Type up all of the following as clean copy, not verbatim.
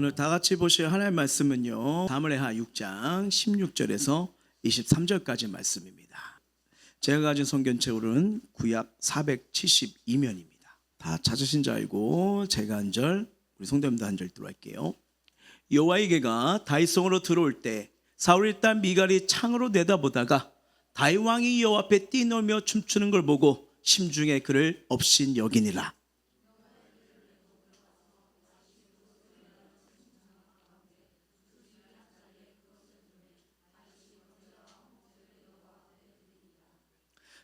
오늘 다 같이 보실 하나님의 말씀은요, 사무엘하 6장 16절에서 23절까지 말씀입니다. 제가 가진 성경책으로는 구약 472면입니다. 다 찾으신 줄 알고 제가 한 절, 우리 성도님도 한 절 들어갈게요. 여호와의 개가 다윗성으로 들어올 때 사울의 딸 미갈이 창으로 내다보다가 다윗 왕이 여호와 앞에 뛰놀며 춤추는 걸 보고 심중에 그를 업신 여기니라.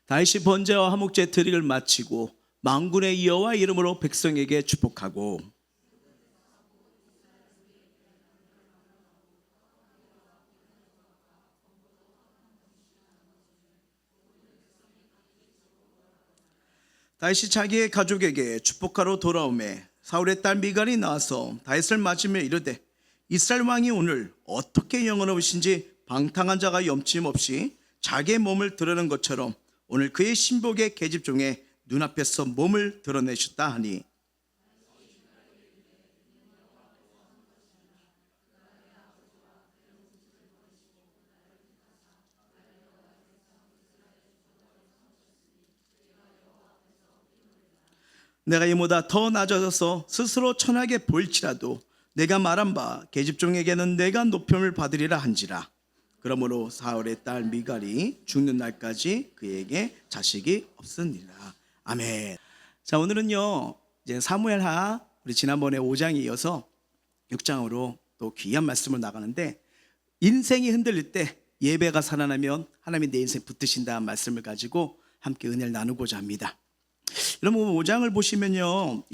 다윗이 번제와 화목제 드리를 마치고 만군의 여호와 이름으로 백성에게 축복하고 다윗이 자기의 가족에게 축복하러 돌아오매 사울의 딸 미갈이 나와서 다윗을 맞으며 이르되 이스라엘 왕이 오늘 어떻게 영원하신지 방탕한 자가 염침 없이 자기의 몸을 드러낸 것처럼 오늘 그의 신복의 계집 중에 눈앞에서 몸을 드러내셨다 하니 내가 이보다 더 낮아져서 스스로 천하게 보일지라도 내가 말한 바 계집종에게는 내가 높임을 받으리라 한지라. 그러므로 사울의 딸 미갈이 죽는 날까지 그에게 자식이 없으니라. 아멘. 자, 오늘은요 이제 사무엘하 우리 지난번에 5장에 이어서 6장으로 또 귀한 말씀을 나가는데, 인생이 흔들릴 때 예배가 살아나면 하나님이 내 인생 붙드신다는 말씀을 가지고 함께 은혜를 나누고자 합니다. 여러분 5장을 보시면요,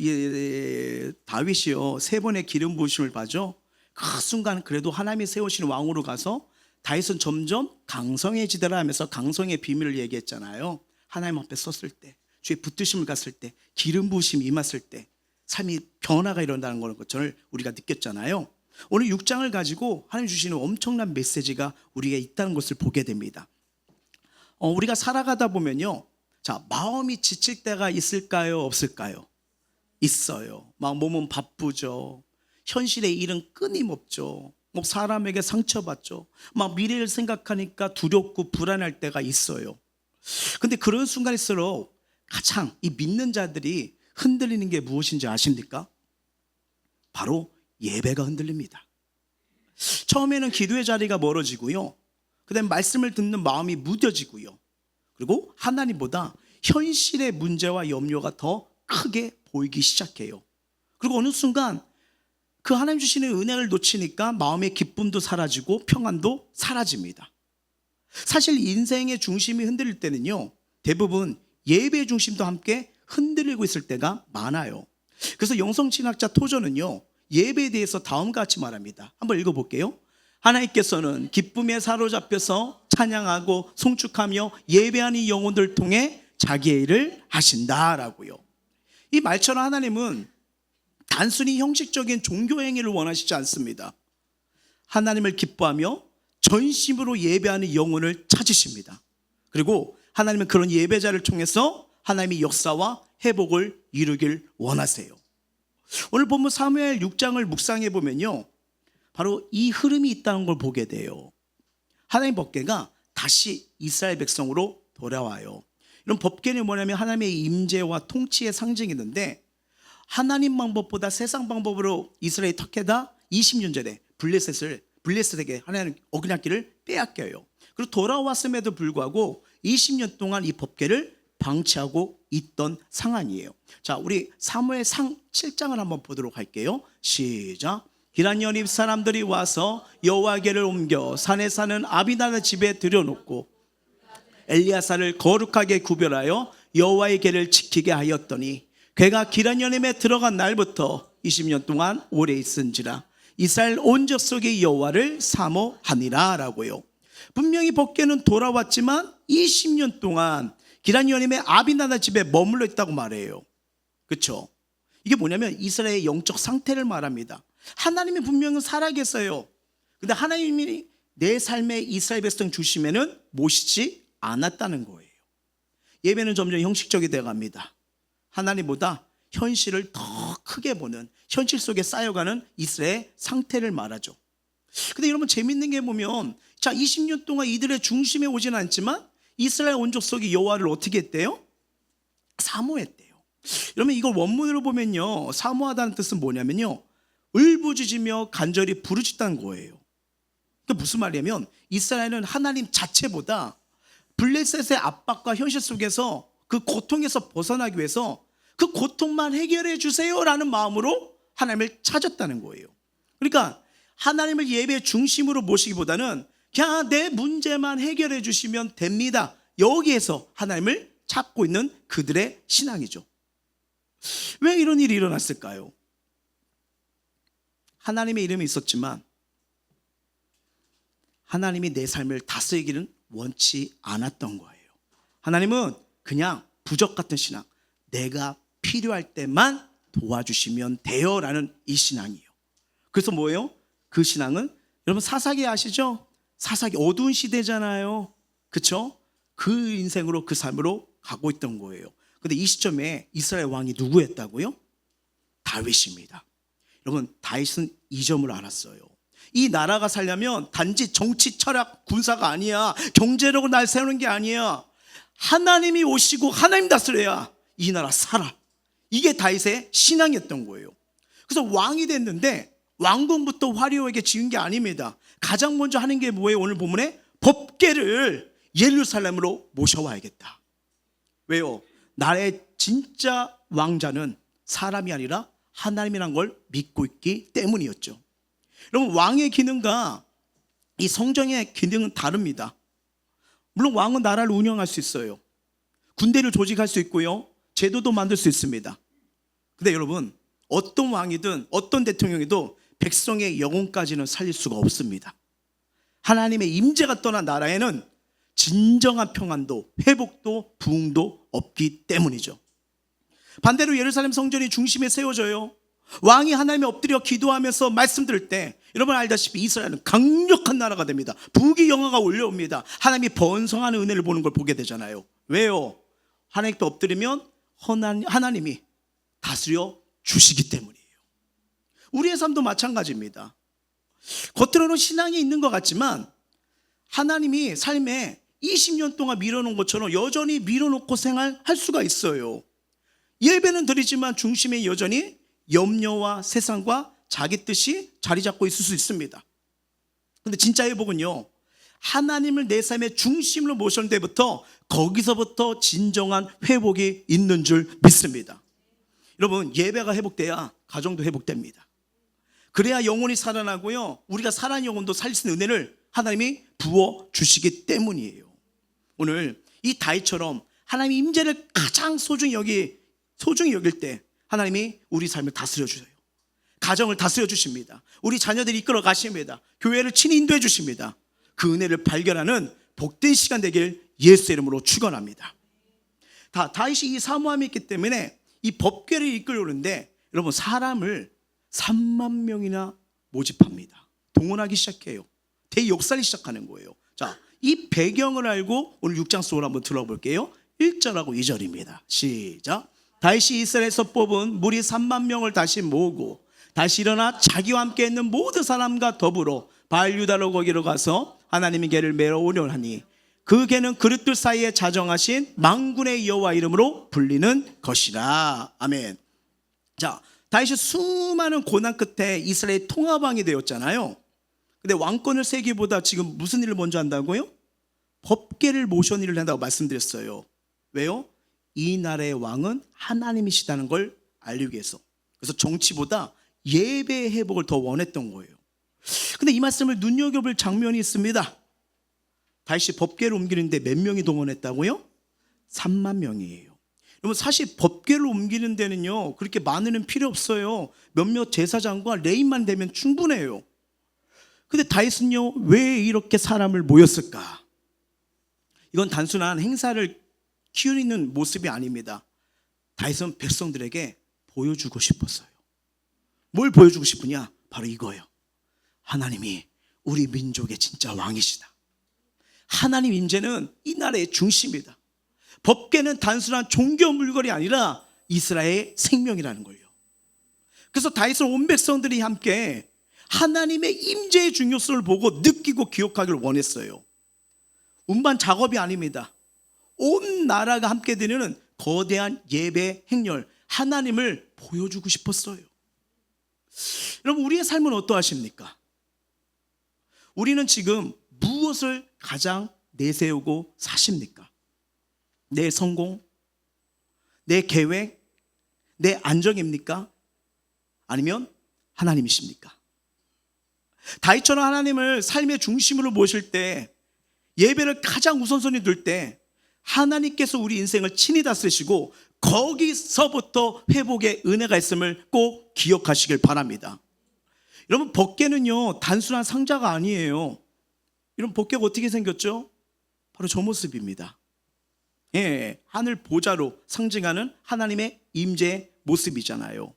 다윗이요 3번의 기름 부으심을 받죠. 그 순간 그래도 하나님이 세우신 왕으로 가서 다윗은 점점 강성해지더라 하면서 강성의 비밀을 얘기했잖아요. 하나님 앞에 섰을 때, 주의 붙드심을 갔을 때, 기름 부으심이 임했을 때 삶이 변화가 일어나는 것을 우리가 느꼈잖아요. 오늘 6장을 가지고 하나님 주시는 엄청난 메시지가 우리에게 있다는 것을 보게 됩니다. 우리가 살아가다 보면요, 자, 마음이 지칠 때가 있을까요? 없을까요? 있어요. 막 몸은 바쁘죠. 현실의 일은 끊임없죠. 뭐 사람에게 상처받죠. 막 미래를 생각하니까 두렵고 불안할 때가 있어요. 근데 그런 순간일수록 가장 이 믿는 자들이 흔들리는 게 무엇인지 아십니까? 바로 예배가 흔들립니다. 처음에는 기도의 자리가 멀어지고요, 그다음에 말씀을 듣는 마음이 무뎌지고요, 그리고 하나님보다 현실의 문제와 염려가 더 크게 보이기 시작해요. 그리고 어느 순간 그 하나님 주시는 은혜를 놓치니까 마음의 기쁨도 사라지고 평안도 사라집니다. 사실 인생의 중심이 흔들릴 때는요, 대부분 예배 중심도 함께 흔들리고 있을 때가 많아요. 그래서 영성신학자 토저는요, 예배에 대해서 다음과 같이 말합니다. 한번 읽어볼게요. 하나님께서는 기쁨에 사로잡혀서 찬양하고 송축하며 예배하는 영혼들 통해 자기의 일을 하신다라고요. 이 말처럼 하나님은 단순히 형식적인 종교 행위를 원하시지 않습니다. 하나님을 기뻐하며 전심으로 예배하는 영혼을 찾으십니다. 그리고 하나님은 그런 예배자를 통해서 하나님의 역사와 회복을 이루길 원하세요. 오늘 본문 사무엘 6장을 묵상해 보면요, 바로 이 흐름이 있다는 걸 보게 돼요. 하나님의 법궤가 다시 이스라엘 백성으로 돌아와요. 이런 법궤는 뭐냐면 하나님의 임재와 통치의 상징이는데, 하나님 방법보다 세상 방법으로 이스라엘이 터케다 20년 전에 블레셋에게 하나님 어긋났기를 빼앗겨요. 그리고 돌아왔음에도 불구하고 20년 동안 이 법궤를 방치하고 있던 상황이에요. 자, 우리 사무엘상 7장을 한번 보도록 할게요. 시작. 기란 연입 사람들이 와서 여호와께를 옮겨 산에 사는 아비나답 집에 들여놓고 엘리야사를 거룩하게 구별하여 여호와의 궤를 지키게 하였더니 궤가 기란 연입에 들어간 날부터 20년 동안 오래 있은지라 이스라엘 온 족속이 여호와를 사모하니라 라고요. 분명히 법궤는 돌아왔지만 20년 동안 기란 연입의 아비나답 집에 머물러 있다고 말해요. 그렇죠? 이게 뭐냐면 이스라엘의 영적 상태를 말합니다. 하나님이 분명히 살아계세요. 근데 하나님이 내 삶에 이스라엘 백성 주시면은 모시지 않았다는 거예요. 예배는 점점 형식적이 되어갑니다. 하나님보다 현실을 더 크게 보는, 현실 속에 쌓여가는 이스라엘 상태를 말하죠. 근데 여러분, 재밌는 게 보면, 자, 20년 동안 이들의 중심에 오지는 않지만 이스라엘 온 족속이 여호와를 어떻게 했대요? 사모했대요. 여러분, 이걸 원문으로 보면요, 사모하다는 뜻은 뭐냐면요, 울부짖으며 간절히 부르짖다는 거예요. 그게 무슨 말이냐면, 이스라엘은 하나님 자체보다 블레셋의 압박과 현실 속에서 그 고통에서 벗어나기 위해서 그 고통만 해결해 주세요라는 마음으로 하나님을 찾았다는 거예요. 그러니까 하나님을 예배의 중심으로 모시기보다는 그냥 내 문제만 해결해 주시면 됩니다, 여기에서 하나님을 찾고 있는 그들의 신앙이죠. 왜 이런 일이 일어났을까요? 하나님의 이름이 있었지만 하나님이 내 삶을 다스리기는 원치 않았던 거예요. 하나님은 그냥 부적 같은 신앙, 내가 필요할 때만 도와주시면 돼요 라는 이 신앙이에요. 그래서 뭐예요? 그 신앙은, 여러분 사사기 아시죠? 사사기 어두운 시대잖아요, 그렇죠? 그 인생으로, 그 삶으로 가고 있던 거예요. 근데 이 시점에 이스라엘 왕이 누구였다고요? 다윗입니다. 여러분, 다윗은 이 점을 알았어요. 이 나라가 살려면 단지 정치, 철학, 군사가 아니야, 경제력으로 날 세우는 게 아니야, 하나님이 오시고 하나님 다스려야 이 나라 살아. 이게 다윗의 신앙이었던 거예요. 그래서 왕이 됐는데 왕궁부터 화려하게 지은 게 아닙니다. 가장 먼저 하는 게 뭐예요? 오늘 본문에 법궤를 예루살렘으로 모셔와야겠다. 왜요? 나라의 진짜 왕자는 사람이 아니라 하나님이란 걸 믿고 있기 때문이었죠. 여러분, 왕의 기능과 이 성정의 기능은 다릅니다. 물론 왕은 나라를 운영할 수 있어요. 군대를 조직할 수 있고요, 제도도 만들 수 있습니다. 근데 여러분, 어떤 왕이든 어떤 대통령이도 백성의 영혼까지는 살릴 수가 없습니다. 하나님의 임재가 떠난 나라에는 진정한 평안도 회복도 부흥도 없기 때문이죠. 반대로 예루살렘 성전이 중심에 세워져요. 왕이 하나님에 엎드려 기도하면서 말씀 들을 때, 여러분 알다시피 이스라엘은 강력한 나라가 됩니다. 부귀영화가 올려옵니다. 하나님이 번성하는 은혜를 보는 걸 보게 되잖아요. 왜요? 하나님께 엎드리면 하나님이 다스려 주시기 때문이에요. 우리의 삶도 마찬가지입니다. 겉으로는 신앙이 있는 것 같지만 하나님이 삶에 20년 동안 밀어놓은 것처럼 여전히 밀어놓고 생활할 수가 있어요. 예배는 드리지만 중심에 여전히 염려와 세상과 자기 뜻이 자리 잡고 있을 수 있습니다. 근데 진짜 회복은요, 하나님을 내 삶의 중심으로 모실 때부터, 거기서부터 진정한 회복이 있는 줄 믿습니다. 여러분, 예배가 회복돼야 가정도 회복됩니다. 그래야 영혼이 살아나고요, 우리가 살아난 영혼도 살릴 수 있는 은혜를 하나님이 부어주시기 때문이에요. 오늘 이 다윗처럼 하나님의 임재를 가장 소중히 여길 때 하나님이 우리 삶을 다스려 주세요. 가정을 다스려 주십니다. 우리 자녀들이 이끌어 가십니다. 교회를 친히 인도해 주십니다. 그 은혜를 발견하는 복된 시간 되길 예수 이름으로 축원합니다. 다윗이 이 사모함이 있기 때문에 이 법궤를 이끌려오는데, 여러분 사람을 3만 명이나 모집합니다. 동원하기 시작해요. 대역살이 시작하는 거예요. 자, 이 배경을 알고 오늘 6장 속으로 한번 들어볼게요. 1절하고 2절입니다. 시작. 다윗이 이스라엘에서 뽑은 무리 3만 명을 다시 모으고 다시 일어나 자기와 함께 있는 모든 사람과 더불어 바알유다로 거기로 가서 하나님의 궤를 메어 오려 하니 그 궤는 그릇들 사이에 자정하신 만군의 여호와 이름으로 불리는 것이라. 아멘. 자, 다윗이 수많은 고난 끝에 이스라엘 통합왕이 되었잖아요. 근데 왕권을 세기보다 지금 무슨 일을 먼저 한다고요? 법궤를 모셔온 일을 한다고 말씀드렸어요. 왜요? 이 나라의 왕은 하나님이시다는 걸 알리기 위해서. 그래서 정치보다 예배의 회복을 더 원했던 거예요. 근데 이 말씀을 눈여겨볼 장면이 있습니다. 다윗이 법궤를 옮기는데 몇 명이 동원했다고요? 3만 명이에요. 여러분, 사실 법궤를 옮기는 데는요, 그렇게 많은 필요 없어요. 몇몇 제사장과 레위만 되면 충분해요. 근데 다윗은요, 왜 이렇게 사람을 모였을까? 이건 단순한 행사를 키우는 모습이 아닙니다. 다윗은 백성들에게 보여주고 싶었어요. 뭘 보여주고 싶으냐? 바로 이거예요. 하나님이 우리 민족의 진짜 왕이시다. 하나님 임재는 이 나라의 중심이다. 법궤는 단순한 종교 물건이 아니라 이스라엘의 생명이라는 걸요. 그래서 다윗은 온 백성들이 함께 하나님의 임재의 중요성을 보고 느끼고 기억하기를 원했어요. 운반 작업이 아닙니다. 온 나라가 함께 드리는 거대한 예배 행렬, 하나님을 보여주고 싶었어요. 여러분, 우리의 삶은 어떠하십니까? 우리는 지금 무엇을 가장 내세우고 사십니까? 내 성공? 내 계획? 내 안정입니까? 아니면 하나님이십니까? 다윗처럼 하나님을 삶의 중심으로 모실 때, 예배를 가장 우선순위 둘 때 하나님께서 우리 인생을 친히 다스리시고 거기서부터 회복의 은혜가 있음을 꼭 기억하시길 바랍니다. 여러분, 법궤는요 단순한 상자가 아니에요. 여러분, 법궤가 어떻게 생겼죠? 바로 저 모습입니다. 예, 하늘 보좌로 상징하는 하나님의 임재의 모습이잖아요.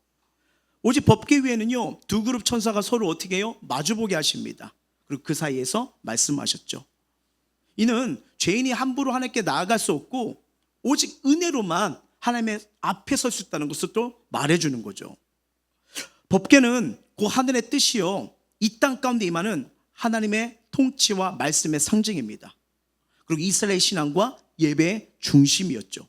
오직 법궤 위에는요 두 그룹 천사가 서로 어떻게 해요? 마주보게 하십니다. 그리고 그 사이에서 말씀하셨죠. 이는 죄인이 함부로 하나님께 나아갈 수 없고 오직 은혜로만 하나님의 앞에 설 수 있다는 것을 또 말해주는 거죠. 법궤는 그 하늘의 뜻이요 이 땅 가운데 임하는 하나님의 통치와 말씀의 상징입니다. 그리고 이스라엘 신앙과 예배의 중심이었죠.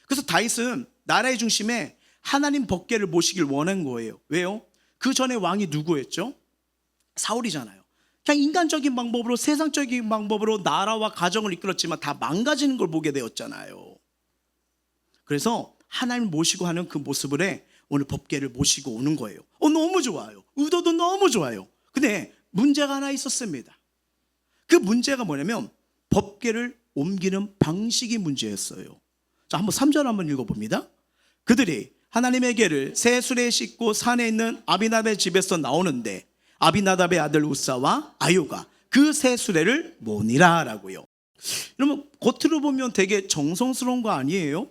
그래서 다윗은 나라의 중심에 하나님 법궤를 모시길 원한 거예요. 왜요? 그 전에 왕이 누구였죠? 사울이잖아요. 그냥 인간적인 방법으로, 세상적인 방법으로 나라와 가정을 이끌었지만 다 망가지는 걸 보게 되었잖아요. 그래서 하나님을 모시고 하는 그 모습을 해 오늘 법궤를 모시고 오는 거예요. 너무 좋아요. 의도도 너무 좋아요. 근데 문제가 하나 있었습니다. 그 문제가 뭐냐면 법궤를 옮기는 방식이 문제였어요. 자, 한번 3절 한번 읽어봅니다. 그들이 하나님의 궤를 새 수레에 싣고 산에 있는 아비나답의 집에서 나오는데 아비나답의 아들 우사와 아요가 그 새 수레를 모니라 라고요. 여러분, 겉으로 보면 되게 정성스러운 거 아니에요?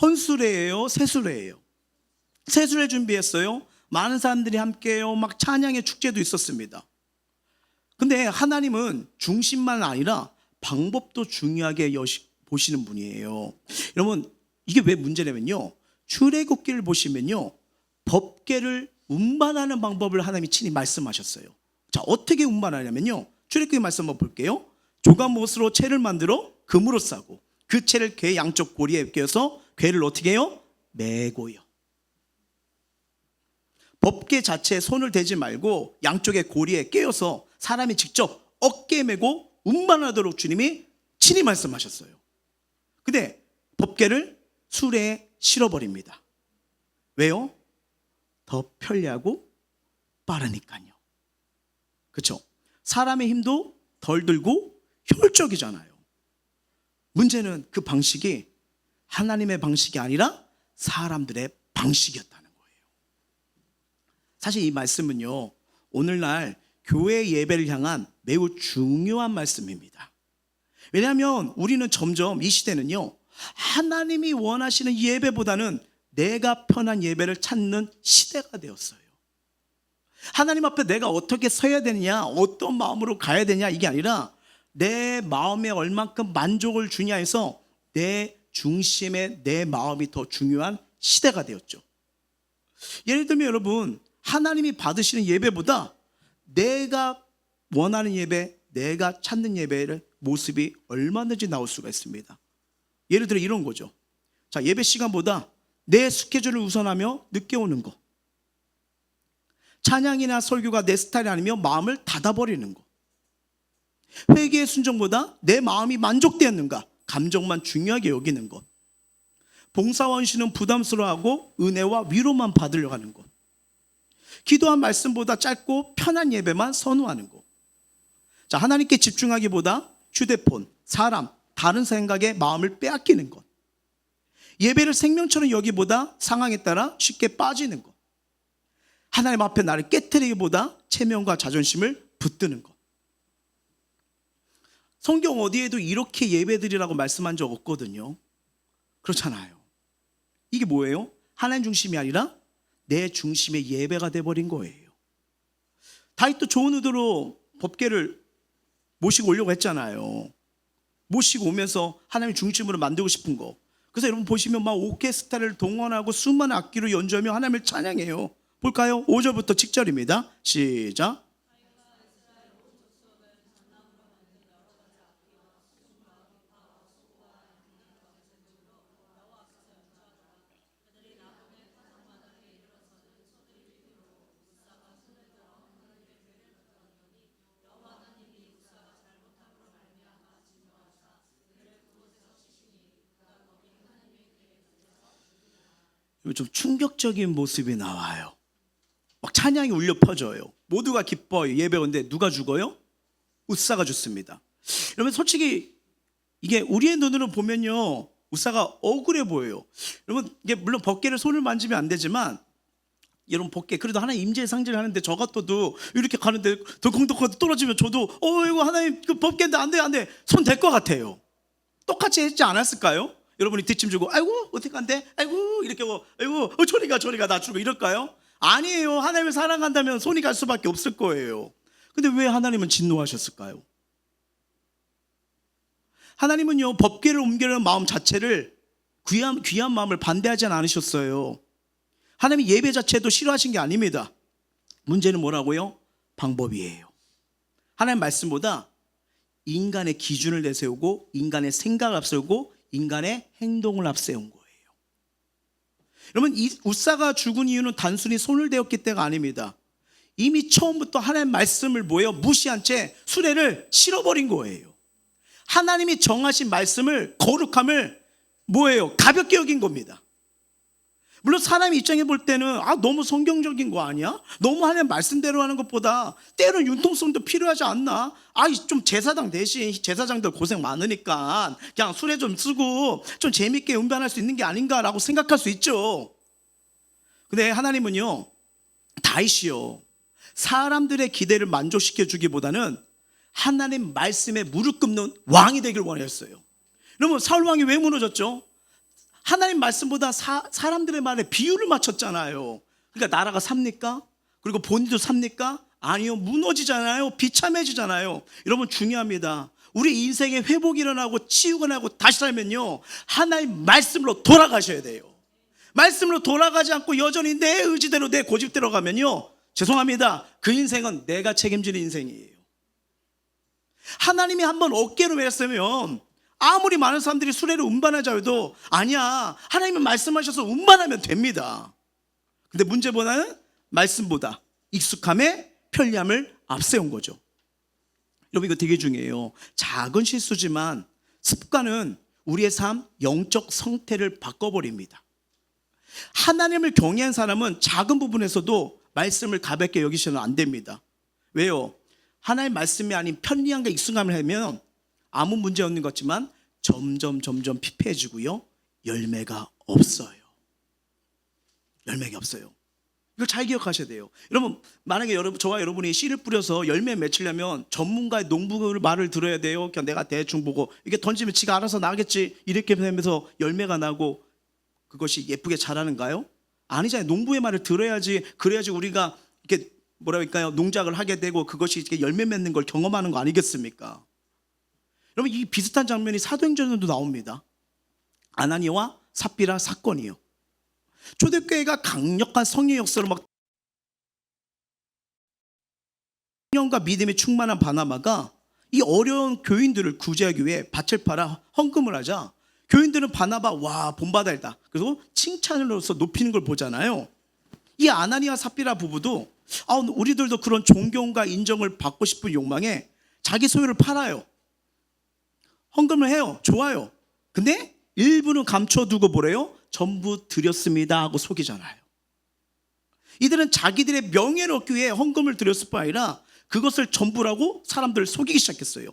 헌수레예요? 새수레예요? 새수레 준비했어요. 많은 사람들이 함께해요. 막 찬양의 축제도 있었습니다. 근데 하나님은 중심만 아니라 방법도 중요하게 보시는 분이에요. 여러분, 이게 왜 문제냐면요, 출애굽기를 보시면요 법궤를 운반하는 방법을 하나님이 친히 말씀하셨어요. 자, 어떻게 운반하냐면요, 출애굽기 말씀 한번 볼게요. 조각못으로 채를 만들어 금으로 싸고 그 채를 궤 양쪽 고리에 껴서 궤를 어떻게 해요? 메고요. 법궤 자체에 손을 대지 말고 양쪽의 고리에 껴서 사람이 직접 어깨에 메고 운반하도록 주님이 친히 말씀하셨어요. 근데 법궤를 수레에 실어버립니다. 왜요? 더 편리하고 빠르니까요. 그렇죠? 사람의 힘도 덜 들고 효율적이잖아요. 문제는 그 방식이 하나님의 방식이 아니라 사람들의 방식이었다는 거예요. 사실 이 말씀은요 오늘날 교회 예배를 향한 매우 중요한 말씀입니다. 왜냐하면 우리는 점점 이 시대는요 하나님이 원하시는 예배보다는 내가 편한 예배를 찾는 시대가 되었어요. 하나님 앞에 내가 어떻게 서야 되느냐, 어떤 마음으로 가야 되냐, 이게 아니라 내 마음에 얼만큼 만족을 주냐 해서 내 중심에 내 마음이 더 중요한 시대가 되었죠. 예를 들면 여러분, 하나님이 받으시는 예배보다 내가 원하는 예배, 내가 찾는 예배를 모습이 얼마든지 나올 수가 있습니다. 예를 들어 이런 거죠. 자, 예배 시간보다 내 스케줄을 우선하며 늦게 오는 거, 찬양이나 설교가 내 스타일이 아니면 마음을 닫아버리는 거, 회개의 순종보다 내 마음이 만족되었는가 감정만 중요하게 여기는 것, 봉사와 헌신은 부담스러워하고 은혜와 위로만 받으려고 하는 것, 기도한 말씀보다 짧고 편한 예배만 선호하는 것. 자, 하나님께 집중하기보다 휴대폰, 사람, 다른 생각에 마음을 빼앗기는 것, 예배를 생명처럼 여기보다 상황에 따라 쉽게 빠지는 것, 하나님 앞에 나를 깨트리기보다 체면과 자존심을 붙드는 것. 성경 어디에도 이렇게 예배드리라고 말씀한 적 없거든요. 그렇잖아요. 이게 뭐예요? 하나님 중심이 아니라 내 중심의 예배가 돼버린 거예요. 다윗도 좋은 의도로 법궤를 모시고 오려고 했잖아요. 모시고 오면서 하나님 중심으로 만들고 싶은 거, 그래서 여러분 보시면 막 오케스트라를 동원하고 수많은 악기로 연주하며 하나님을 찬양해요. 볼까요? 5절부터 7절입니다. 시작. 좀 충격적인 모습이 나와요. 막 찬양이 울려 퍼져요. 모두가 기뻐요. 예배인데 누가 죽어요? 웃사가 죽습니다. 여러분 솔직히 이게 우리의 눈으로 보면요, 웃사가 억울해 보여요. 여러분 이게 물론 법궤를 손을 만지면 안 되지만, 여러분 법궤 그래도 하나님 임재의 상징을 하는데 저 같아도 이렇게 가는데 덜컹덜컹 떨어지면 저도 이거 하나님 그 법궤인데 안 돼, 안 돼, 손 댈 것 같아요. 똑같이 했지 않았을까요? 여러분이 뒷짐 주고 아이고 어떻게 안 돼? 아이고 이렇게 아이고 저리가 나 죽어 이럴까요? 아니에요. 하나님을 사랑한다면 손이 갈 수밖에 없을 거예요. 근데 왜 하나님은 진노하셨을까요? 하나님은요 법궤를 옮기려는 마음 자체를 귀한 마음을 반대하지 않으셨어요. 하나님이 예배 자체도 싫어하신 게 아닙니다. 문제는 뭐라고요? 방법이에요. 하나님 말씀보다 인간의 기준을 내세우고 인간의 생각을 앞세우고 인간의 행동을 앞세운 거예요. 여러분 이 웃사가 죽은 이유는 단순히 손을 대었기 때가 아닙니다. 이미 처음부터 하나님 말씀을 무시한 채 수레를 실어버린 거예요. 하나님이 정하신 말씀을, 거룩함을 가볍게 여긴 겁니다. 물론 사람 입장에 볼 때는 너무 성경적인 거 아니야? 너무 하나님 말씀대로 하는 것보다 때로는 융통성도 필요하지 않나? 좀 제사장 대신 제사장들 고생 많으니까 그냥 수레 좀 쓰고 좀 재밌게 운반할 수 있는 게 아닌가라고 생각할 수 있죠. 근데 하나님은요 다윗이요 사람들의 기대를 만족시켜 주기보다는 하나님 말씀에 무릎 꿇는 왕이 되길 원했어요. 여러분 사울 왕이 왜 무너졌죠? 하나님 말씀보다 사람들의 말에 비유를 맞췄잖아요. 그러니까 나라가 삽니까? 그리고 본인도 삽니까? 아니요, 무너지잖아요. 비참해지잖아요. 여러분 중요합니다. 우리 인생에 회복이 일어나고 치유가 나고 다시 살면요 하나님 말씀으로 돌아가셔야 돼요. 말씀으로 돌아가지 않고 여전히 내 의지대로 내 고집대로 가면요 죄송합니다, 그 인생은 내가 책임지는 인생이에요. 하나님이 한번 어깨로 메었으면 아무리 많은 사람들이 수레를 운반하자 해도 아니야, 하나님은 말씀하셔서 운반하면 됩니다. 근데 문제보다는 말씀보다 익숙함에 편리함을 앞세운 거죠. 여러분 이거 되게 중요해요. 작은 실수지만 습관은 우리의 삶 영적 성태를 바꿔버립니다. 하나님을 경외한 사람은 작은 부분에서도 말씀을 가볍게 여기셔는 안 됩니다. 왜요? 하나님 말씀이 아닌 편리함과 익숙함을 하면 아무 문제 없는 것 같지만 점점 피폐해지고요 열매가 없어요. 열매가 없어요. 이걸 잘 기억하셔야 돼요. 여러분 만약에 저와 여러분이 씨를 뿌려서 열매 맺히려면 전문가의 농부 말을 들어야 돼요. 그냥 내가 대충 보고 이게 던지면 지가 알아서 나겠지 이렇게 되면서 열매가 나고 그것이 예쁘게 자라는가요? 아니잖아요. 농부의 말을 들어야지, 그래야지 우리가 이렇게 농작을 하게 되고 그것이 이렇게 열매 맺는 걸 경험하는 거 아니겠습니까? 여러분 이 비슷한 장면이 사도행전에도 나옵니다. 아나니아와 삽비라 사건이요. 초대교회가 강력한 성령 역사로 성령과 믿음에 충만한 바나바가 이 어려운 교인들을 구제하기 위해 밭을 팔아 헌금을 하자 교인들은 바나바 와 본받아있다 그래서 칭찬으로서 높이는 걸 보잖아요. 이 아나니아 삽비라 부부도 우리들도 그런 존경과 인정을 받고 싶은 욕망에 자기 소유를 팔아요. 헌금을 해요. 좋아요. 근데 일부는 감춰두고 뭐래요? 전부 드렸습니다 하고 속이잖아요. 이들은 자기들의 명예를 얻기 위해 헌금을 드렸을 뿐 아니라 그것을 전부라고 사람들을 속이기 시작했어요.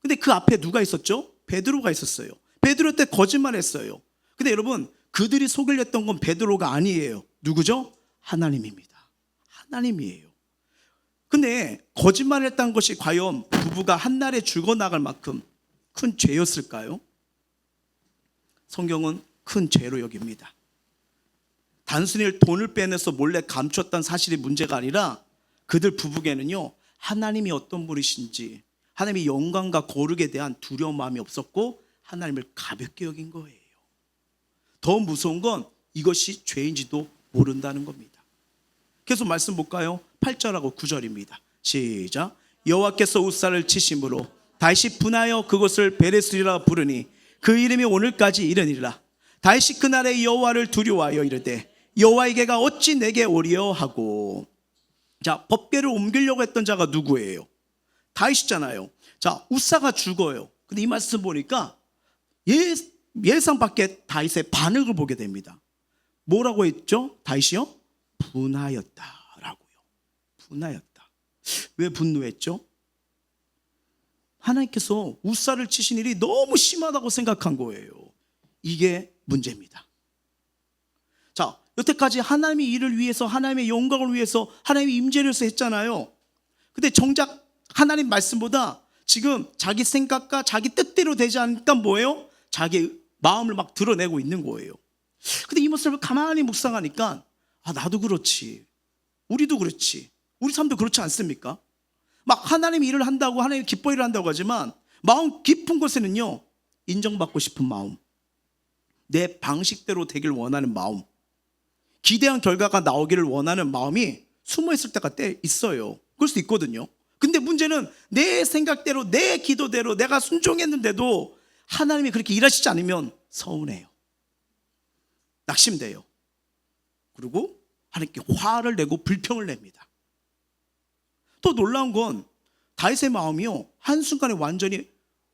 근데 그 앞에 누가 있었죠? 베드로가 있었어요. 베드로 때 거짓말했어요. 근데 여러분 그들이 속을 냈던 건 베드로가 아니에요. 누구죠? 하나님입니다. 하나님이에요. 근데 거짓말했다는 것이 과연 부부가 한날에 죽어나갈 만큼 큰 죄였을까요? 성경은 큰 죄로 여깁니다. 단순히 돈을 빼내서 몰래 감췄다는 사실이 문제가 아니라 그들 부부에게는요 하나님이 어떤 분이신지, 하나님의 영광과 거룩에 대한 두려운 마음이 없었고 하나님을 가볍게 여긴 거예요. 더 무서운 건 이것이 죄인지도 모른다는 겁니다. 계속 말씀 볼까요? 8절하고 9절입니다. 시작. 여호와께서 우사를 치심으로 다윗이 분하여 그곳을 베레스리라 부르니 그 이름이 오늘까지 이르니라. 다윗이 그날에 여호와를 두려워하여 이르되 여호와에게가 어찌 내게 오리요 하고. 자, 법궤를 옮기려고 했던 자가 누구예요? 다윗이잖아요. 자, 우사가 죽어요. 근데 이 말씀 보니까 예상 밖의 다윗의 반응을 보게 됩니다. 뭐라고 했죠? 다윗이요? 분하였다라고요. 분하였다. 왜 분노했죠? 하나님께서 우사를 치신 일이 너무 심하다고 생각한 거예요. 이게 문제입니다. 자, 여태까지 하나님의 일을 위해서, 하나님의 영광을 위해서, 하나님의 임재를 위해서 했잖아요. 근데 정작 하나님 말씀보다 지금 자기 생각과 자기 뜻대로 되지 않으니까 뭐예요? 자기 마음을 막 드러내고 있는 거예요. 근데 이 모습을 가만히 묵상하니까 나도 그렇지, 우리도 그렇지, 우리 삶도 그렇지 않습니까? 막 하나님 일을 한다고, 하나님 기뻐 일을 한다고 하지만 마음 깊은 곳에는요, 인정받고 싶은 마음, 내 방식대로 되길 원하는 마음, 기대한 결과가 나오기를 원하는 마음이 숨어있을 때가 있어요. 그럴 수 있거든요. 근데 문제는 내 생각대로, 내 기도대로 내가 순종했는데도 하나님이 그렇게 일하시지 않으면 서운해요. 낙심돼요. 그리고 하나님께 화를 내고 불평을 냅니다. 또 놀라운 건 다윗의 마음이요, 한순간에 완전히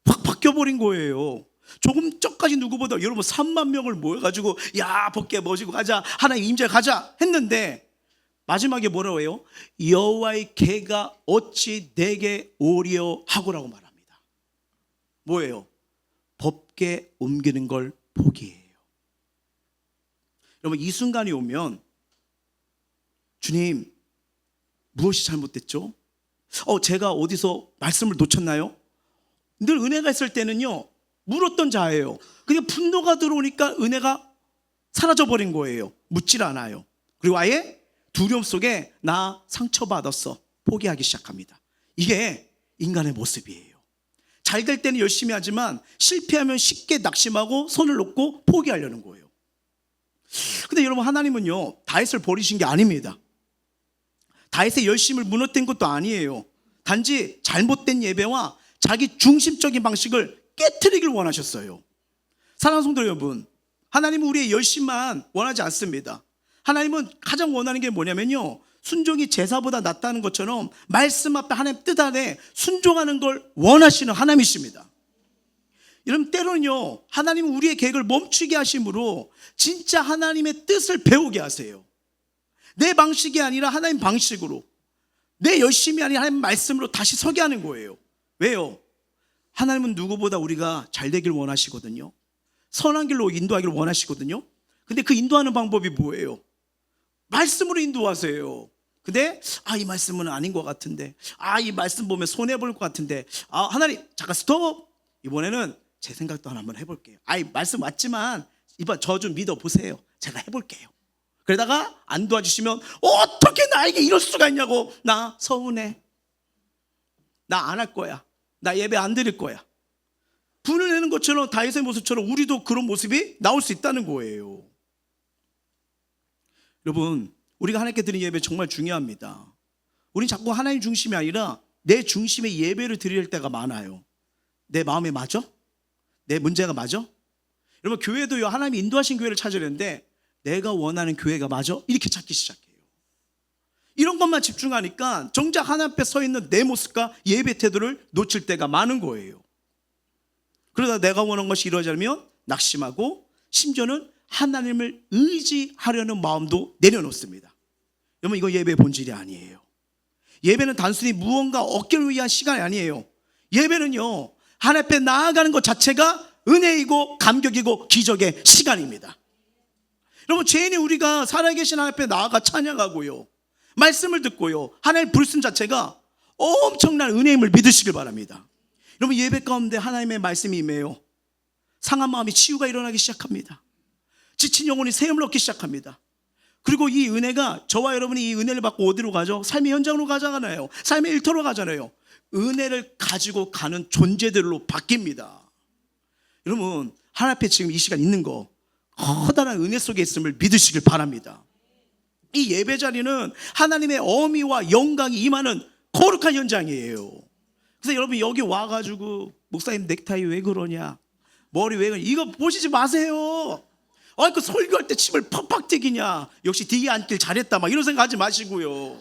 확 바뀌어버린 거예요. 조금 전까지 누구보다 여러분 3만 명을 모여가지고 야, 법궤 모시고 가자, 하나님 임재 가자 했는데 마지막에 뭐라고 해요? 여호와의 궤가 어찌 내게 오리요 하고라고 말합니다. 뭐예요? 법궤 옮기는 걸 포기해요. 여러분, 이 순간이 오면 주님, 무엇이 잘못됐죠? 제가 어디서 말씀을 놓쳤나요? 늘 은혜가 있을 때는요, 물었던 자예요. 그냥 분노가 들어오니까 은혜가 사라져버린 거예요. 묻질 않아요. 그리고 아예 두려움 속에 나 상처받았어, 포기하기 시작합니다. 이게 인간의 모습이에요. 잘 될 때는 열심히 하지만 실패하면 쉽게 낙심하고 손을 놓고 포기하려는 거예요. 근데 여러분, 하나님은요, 다윗을 버리신 게 아닙니다. 다윗의 열심을 무너뜨린 것도 아니에요. 단지 잘못된 예배와 자기 중심적인 방식을 깨트리길 원하셨어요. 사랑하는 성도 여러분, 하나님은 우리의 열심만 원하지 않습니다. 하나님은 가장 원하는 게 뭐냐면요, 순종이 제사보다 낫다는 것처럼 말씀 앞에, 하나님 뜻 안에 순종하는 걸 원하시는 하나님이십니다. 여러분, 때로는요, 하나님은 우리의 계획을 멈추게 하심으로 진짜 하나님의 뜻을 배우게 하세요. 내 방식이 아니라 하나님 방식으로, 내 열심이 아니라 하나님 말씀으로 다시 서게 하는 거예요. 왜요? 하나님은 누구보다 우리가 잘 되길 원하시거든요. 선한 길로 인도하기를 원하시거든요. 근데 그 인도하는 방법이 뭐예요? 말씀으로 인도하세요. 근데 이 말씀은 아닌 것 같은데, 이 말씀 보면 손해볼 것 같은데, 하나님 잠깐 스톱, 이번에는 제 생각도 하나 한번 해볼게요. 말씀 맞지만 이번 저 좀 믿어보세요. 제가 해볼게요. 그러다가 안 도와주시면 어떻게 나에게 이럴 수가 있냐고, 나 서운해, 나 안 할 거야, 나 예배 안 드릴 거야. 분을 내는 것처럼 다윗의 모습처럼 우리도 그런 모습이 나올 수 있다는 거예요. 여러분, 우리가 하나님께 드리는 예배 정말 중요합니다. 우린 자꾸 하나님 중심이 아니라 내 중심의 예배를 드릴 때가 많아요. 내 마음에 맞아? 내 문제가 맞아? 여러분, 교회도요, 하나님이 인도하신 교회를 찾으려는데 내가 원하는 교회가 맞아? 이렇게 찾기 시작해요. 이런 것만 집중하니까 정작 하나님 앞에 서 있는 내 모습과 예배 태도를 놓칠 때가 많은 거예요. 그러다 내가 원하는 것이 이루어지지 않으면 낙심하고, 심지어는 하나님을 의지하려는 마음도 내려놓습니다. 여러분, 이거 예배의 본질이 아니에요. 예배는 단순히 무언가 얻기를 위한 시간이 아니에요. 예배는요, 하나님 앞에 나아가는 것 자체가 은혜이고 감격이고 기적의 시간입니다. 여러분, 죄인이 우리가 살아계신 하나님 앞에 나아가 찬양하고요, 말씀을 듣고요, 하나님 부르심 자체가 엄청난 은혜임을 믿으시길 바랍니다. 여러분, 예배 가운데 하나님의 말씀이 임해요. 상한 마음이 치유가 일어나기 시작합니다. 지친 영혼이 새 힘을 얻기 시작합니다. 그리고 이 은혜가, 저와 여러분이 이 은혜를 받고 어디로 가죠? 삶의 현장으로 가잖아요. 삶의 일터로 가잖아요. 은혜를 가지고 가는 존재들로 바뀝니다. 여러분, 하나님 앞에 지금 이 시간 있는 거, 커다란 은혜 속에 있음을 믿으시길 바랍니다. 이 예배 자리는 하나님의 어미와 영광이 임하는 거룩한 현장이에요. 그래서 여러분 여기 와가지고 목사님 넥타이 왜 그러냐, 머리 왜 그러냐, 이거 보시지 마세요. 그 설교할 때 침을 팍팍 튀기냐, 역시 뒤에 앉길 잘했다, 막 이런 생각하지 마시고요.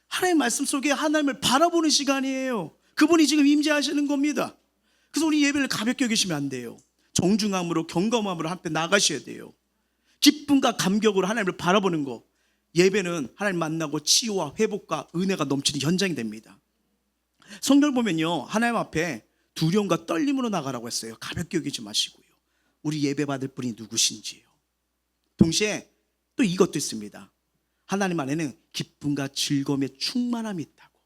하나님의 말씀 속에 하나님을 바라보는 시간이에요. 그분이 지금 임재하시는 겁니다. 그래서 우리 예배를 가볍게 여기시면 안 돼요. 정중함으로 경건함으로 함께 나가셔야 돼요. 기쁨과 감격으로 하나님을 바라보는 거, 예배는 하나님 만나고 치유와 회복과 은혜가 넘치는 현장이 됩니다. 성경을 보면요, 하나님 앞에 두려움과 떨림으로 나가라고 했어요. 가볍게 여기지 마시고요. 우리 예배 받을 분이 누구신지요. 동시에 또 이것도 있습니다. 하나님 안에는 기쁨과 즐거움의 충만함이 있다고.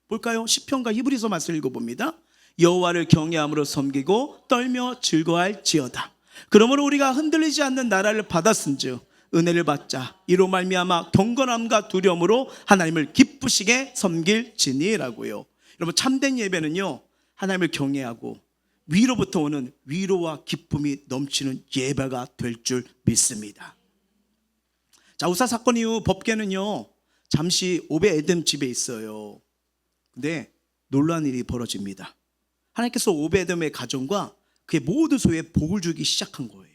볼까요? 시편과 히브리서 말씀을 읽어봅니다. 여호와를 경외함으로 섬기고 떨며 즐거워할지어다. 그러므로 우리가 흔들리지 않는 나라를 받았은즉 은혜를 받자. 이로 말미암아 경건함과 두려움으로 하나님을 기쁘시게 섬길지니라고요. 여러분, 참된 예배는요, 하나님을 경외하고 위로부터 오는 위로와 기쁨이 넘치는 예배가 될 줄 믿습니다. 자, 우사 사건 이후 법궤는요 잠시 오벳에돔 집에 있어요. 근데 놀라운 일이 벌어집니다. 하나님께서 오벳에돔의 가정과 그의 모든 소유에 복을 주기 시작한 거예요.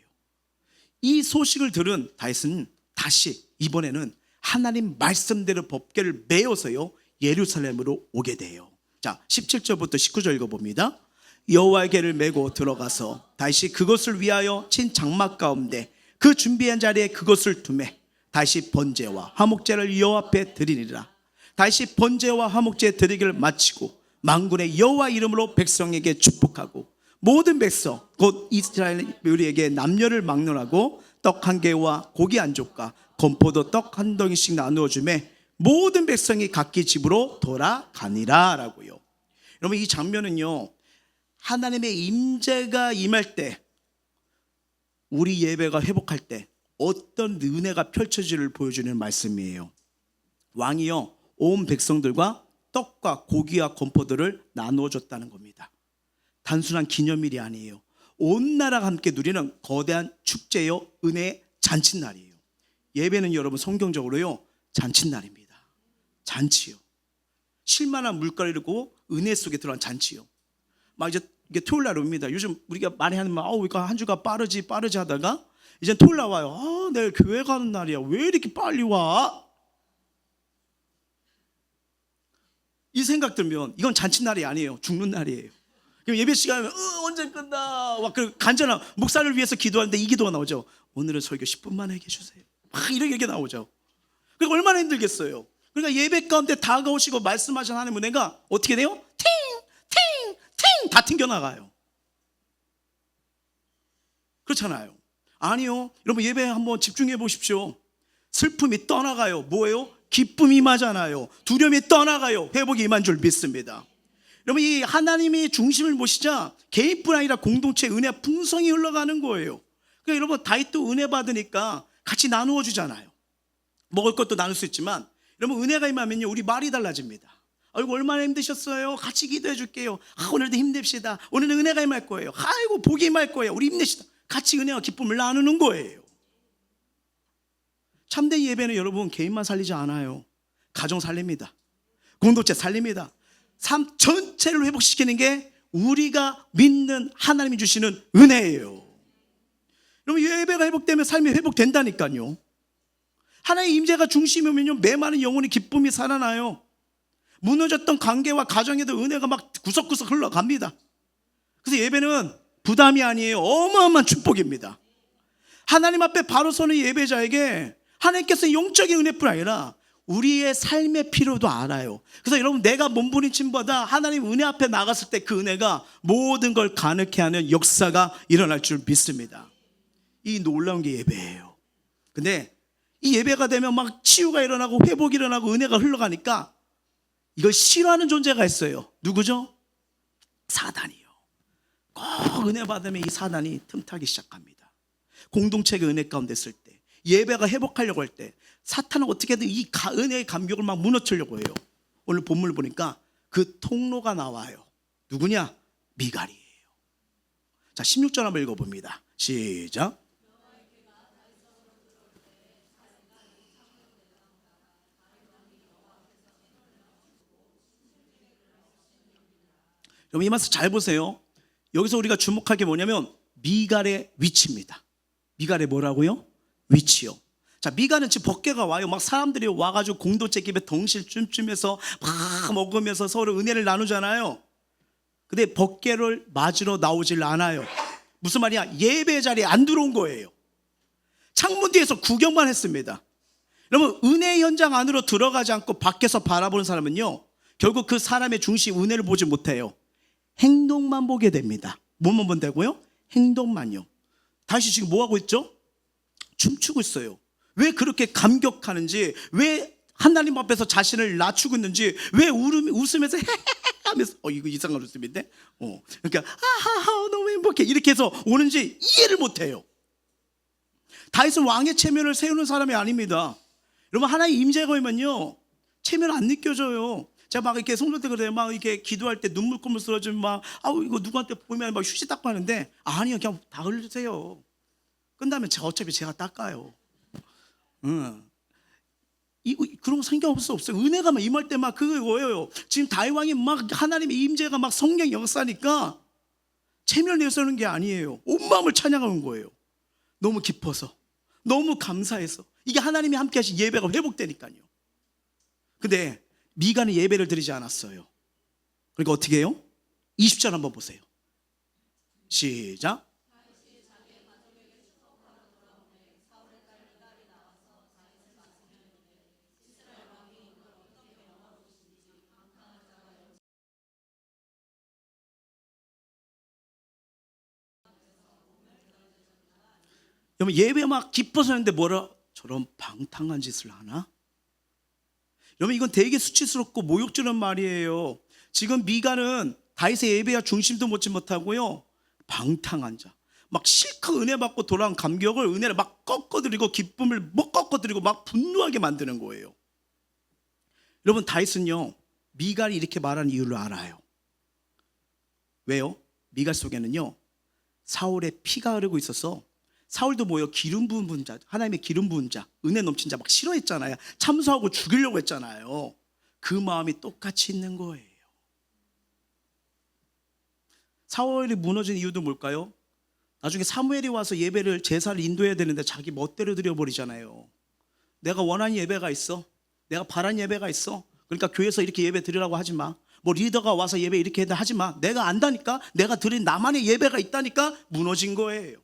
이 소식을 들은 다윗은 다시 이번에는 하나님 말씀대로 법궤를 메어서요 예루살렘으로 오게 돼요. 자, 17절부터 19절 읽어봅니다. 여호와의 궤를 메고 들어가서 다윗이 그것을 위하여 친 장막 가운데 그 준비한 자리에 그것을 두매 다윗이 번제와 화목제를 여호와 앞에 드리니라. 다윗이 번제와 화목제 드리기를 마치고 만군의 여호와 이름으로 백성에게 축복하고 모든 백성 곧 이스라엘 우리에게 남녀를 막론하고 떡 한 개와 고기 한 족과 건포도 떡 한 덩이씩 나누어 주매 모든 백성이 각기 집으로 돌아가니라 라고요. 여러분, 이 장면은요 하나님의 임재가 임할 때, 우리 예배가 회복할 때 어떤 은혜가 펼쳐지를 보여주는 말씀이에요. 왕이요 온 백성들과 떡과 고기와 건포도를 나누어 줬다는 겁니다. 단순한 기념일이 아니에요. 온 나라가 함께 누리는 거대한 축제요, 은혜의 잔칫날이에요. 예배는 여러분 성경적으로요 잔칫날입니다. 잔치요, 쉴만한 물거리를 고 은혜 속에 들어간 잔치요. 막 이제 이게 토요일 날 옵니다. 요즘 우리가 많이 하는 말, 그러니까 한 주가 빠르지 하다가 이제 토요일 날 와요. 내일 교회 가는 날이야. 왜 이렇게 빨리 와? 이 생각 들면 이건 잔칫날이 아니에요. 죽는 날이에요. 그럼 예배 시간에 언제 끝나? 막 그 간절한 목사를 위해서 기도하는데 이 기도가 나오죠. 오늘은 설교 10분만 하게 해주세요. 막 이렇게 나오죠. 그러니까 얼마나 힘들겠어요. 그러니까 예배 가운데 다가오시고 말씀하신 하나님 은혜가 어떻게 돼요? 팅 다 튕겨나가요. 그렇잖아요. 아니요, 여러분 예배 한번 집중해 보십시오. 슬픔이 떠나가요. 뭐예요? 기쁨이 임하잖아요. 두려움이 떠나가요. 회복이 임한 줄 믿습니다. 여러분, 이 하나님이 중심을 모시자 개인뿐 아니라 공동체 은혜 풍성이 흘러가는 거예요. 그러니까 여러분, 다윗도 은혜 받으니까 같이 나누어 주잖아요. 먹을 것도 나눌 수 있지만 여러분, 은혜가 임하면요 우리 말이 달라집니다. 아이고 얼마나 힘드셨어요? 같이 기도해 줄게요. 오늘도 힘냅시다. 오늘은 은혜가 임할 거예요. 아이고 복이 임할 거예요. 우리 힘내시다. 같이 은혜와 기쁨을 나누는 거예요. 참된 예배는 여러분 개인만 살리지 않아요. 가정 살립니다. 공동체 살립니다. 삶 전체를 회복시키는 게 우리가 믿는 하나님이 주시는 은혜예요. 여러분, 예배가 회복되면 삶이 회복된다니까요. 하나님의 임재가 중심이면요 메마른 영혼의 기쁨이 살아나요. 무너졌던 관계와 가정에도 은혜가 막 구석구석 흘러갑니다. 그래서 예배는 부담이 아니에요. 어마어마한 축복입니다. 하나님 앞에 바로 서는 예배자에게 하나님께서 영적인 은혜뿐 아니라 우리의 삶의 필요도 알아요. 그래서 여러분, 내가 몸부림침보다 하나님 은혜 앞에 나갔을 때 그 은혜가 모든 걸 가능케 하는 역사가 일어날 줄 믿습니다. 이 놀라운 게 예배예요. 근데 이 예배가 되면 막 치유가 일어나고 회복이 일어나고 은혜가 흘러가니까 이걸 싫어하는 존재가 있어요. 누구죠? 사단이요. 꼭 은혜 받으면 이 사단이 틈타기 시작합니다. 공동체가 은혜 가운데 있을 때, 예배가 회복하려고 할 때 사탄은 어떻게든 이 은혜의 감격을 막 무너뜨리려고 해요. 오늘 본문을 보니까 그 통로가 나와요. 누구냐? 미갈이에요. 자, 16절 한번 읽어봅니다. 시작. 여러분 이 말씀 잘 보세요. 여기서 우리가 주목할 게 뭐냐면 미갈의 위치입니다. 미갈의 뭐라고요? 위치요. 자, 미갈은 지금 법궤가 와요. 막 사람들이 와가지고 공동체 집에 덩실 쯤쯤해서 막 먹으면서 서로 은혜를 나누잖아요. 근데 법궤를 맞으러 나오질 않아요. 무슨 말이야? 예배 자리에 안 들어온 거예요. 창문 뒤에서 구경만 했습니다. 여러분 은혜 현장 안으로 들어가지 않고 밖에서 바라보는 사람은요, 결국 그 사람의 중심 은혜를 보지 못해요. 행동만 보게 됩니다. 뭐만 본다고요? 행동만요. 다시 지금 뭐 하고 있죠? 춤추고 있어요. 왜 그렇게 감격하는지, 왜 하나님 앞에서 자신을 낮추고 있는지, 왜 웃으면서 하면서 이거 이상한 웃음인데, 그러니까 아하하 너무 행복해 이렇게 해서 오는지 이해를 못해요. 다윗은 왕의 체면을 세우는 사람이 아닙니다. 여러분 하나님 임재가 오면요 체면 안 느껴져요. 제가 막 이렇게 성도들 그래요. 막 이렇게 기도할 때 눈물콧물 쓰러지면 막 이거 누구한테 보면 막 휴지 닦고 하는데, 아니요 그냥 다 흘리세요. 끝나면 어차피 제가 닦아요. 그런 거 상관 없어요. 은혜가 막 임할 때 막 그거예요. 지금 다윗 왕이 막 하나님의 임재가 막 성령 역사니까 체면을 내세우는 게 아니에요. 온 마음을 찬양하는 거예요. 너무 기뻐서, 너무 감사해서. 이게 하나님이 함께 하신 예배가 회복되니까요. 근데 미가는 예배를 드리지 않았어요. 그러니까 어떻게 해요? 20절 한번 보세요. 시작. 여러분 예배 막 기뻐서 하는데 뭐라 저런 방탕한 짓을 하나? 여러분 이건 되게 수치스럽고 모욕주는 말이에요. 지금 미가는 다윗의 예배와 중심도 못지 못하고요, 방탕한 자, 막 실컷 은혜 받고 돌아온 감격을 은혜를 막 꺾어드리고 기쁨을 못 꺾어드리고 막 분노하게 만드는 거예요. 여러분 다윗은요 미갈이 이렇게 말하는 이유를 알아요. 왜요? 미갈 속에는요 사울의 피가 흐르고 있어서, 사울도 뭐예요? 기름 부은 자, 하나님의 기름 부은 자, 은혜 넘친 자 막 싫어했잖아요. 참소하고 죽이려고 했잖아요. 그 마음이 똑같이 있는 거예요. 사울이 무너진 이유도 뭘까요? 나중에 사무엘이 와서 예배를 제사를 인도해야 되는데 자기 멋대로 드려버리잖아요. 내가 원하는 예배가 있어, 내가 바라는 예배가 있어, 그러니까 교회에서 이렇게 예배 드리라고 하지 마, 뭐 리더가 와서 예배 이렇게 해야 하지 마, 내가 안다니까, 내가 드린 나만의 예배가 있다니까 무너진 거예요.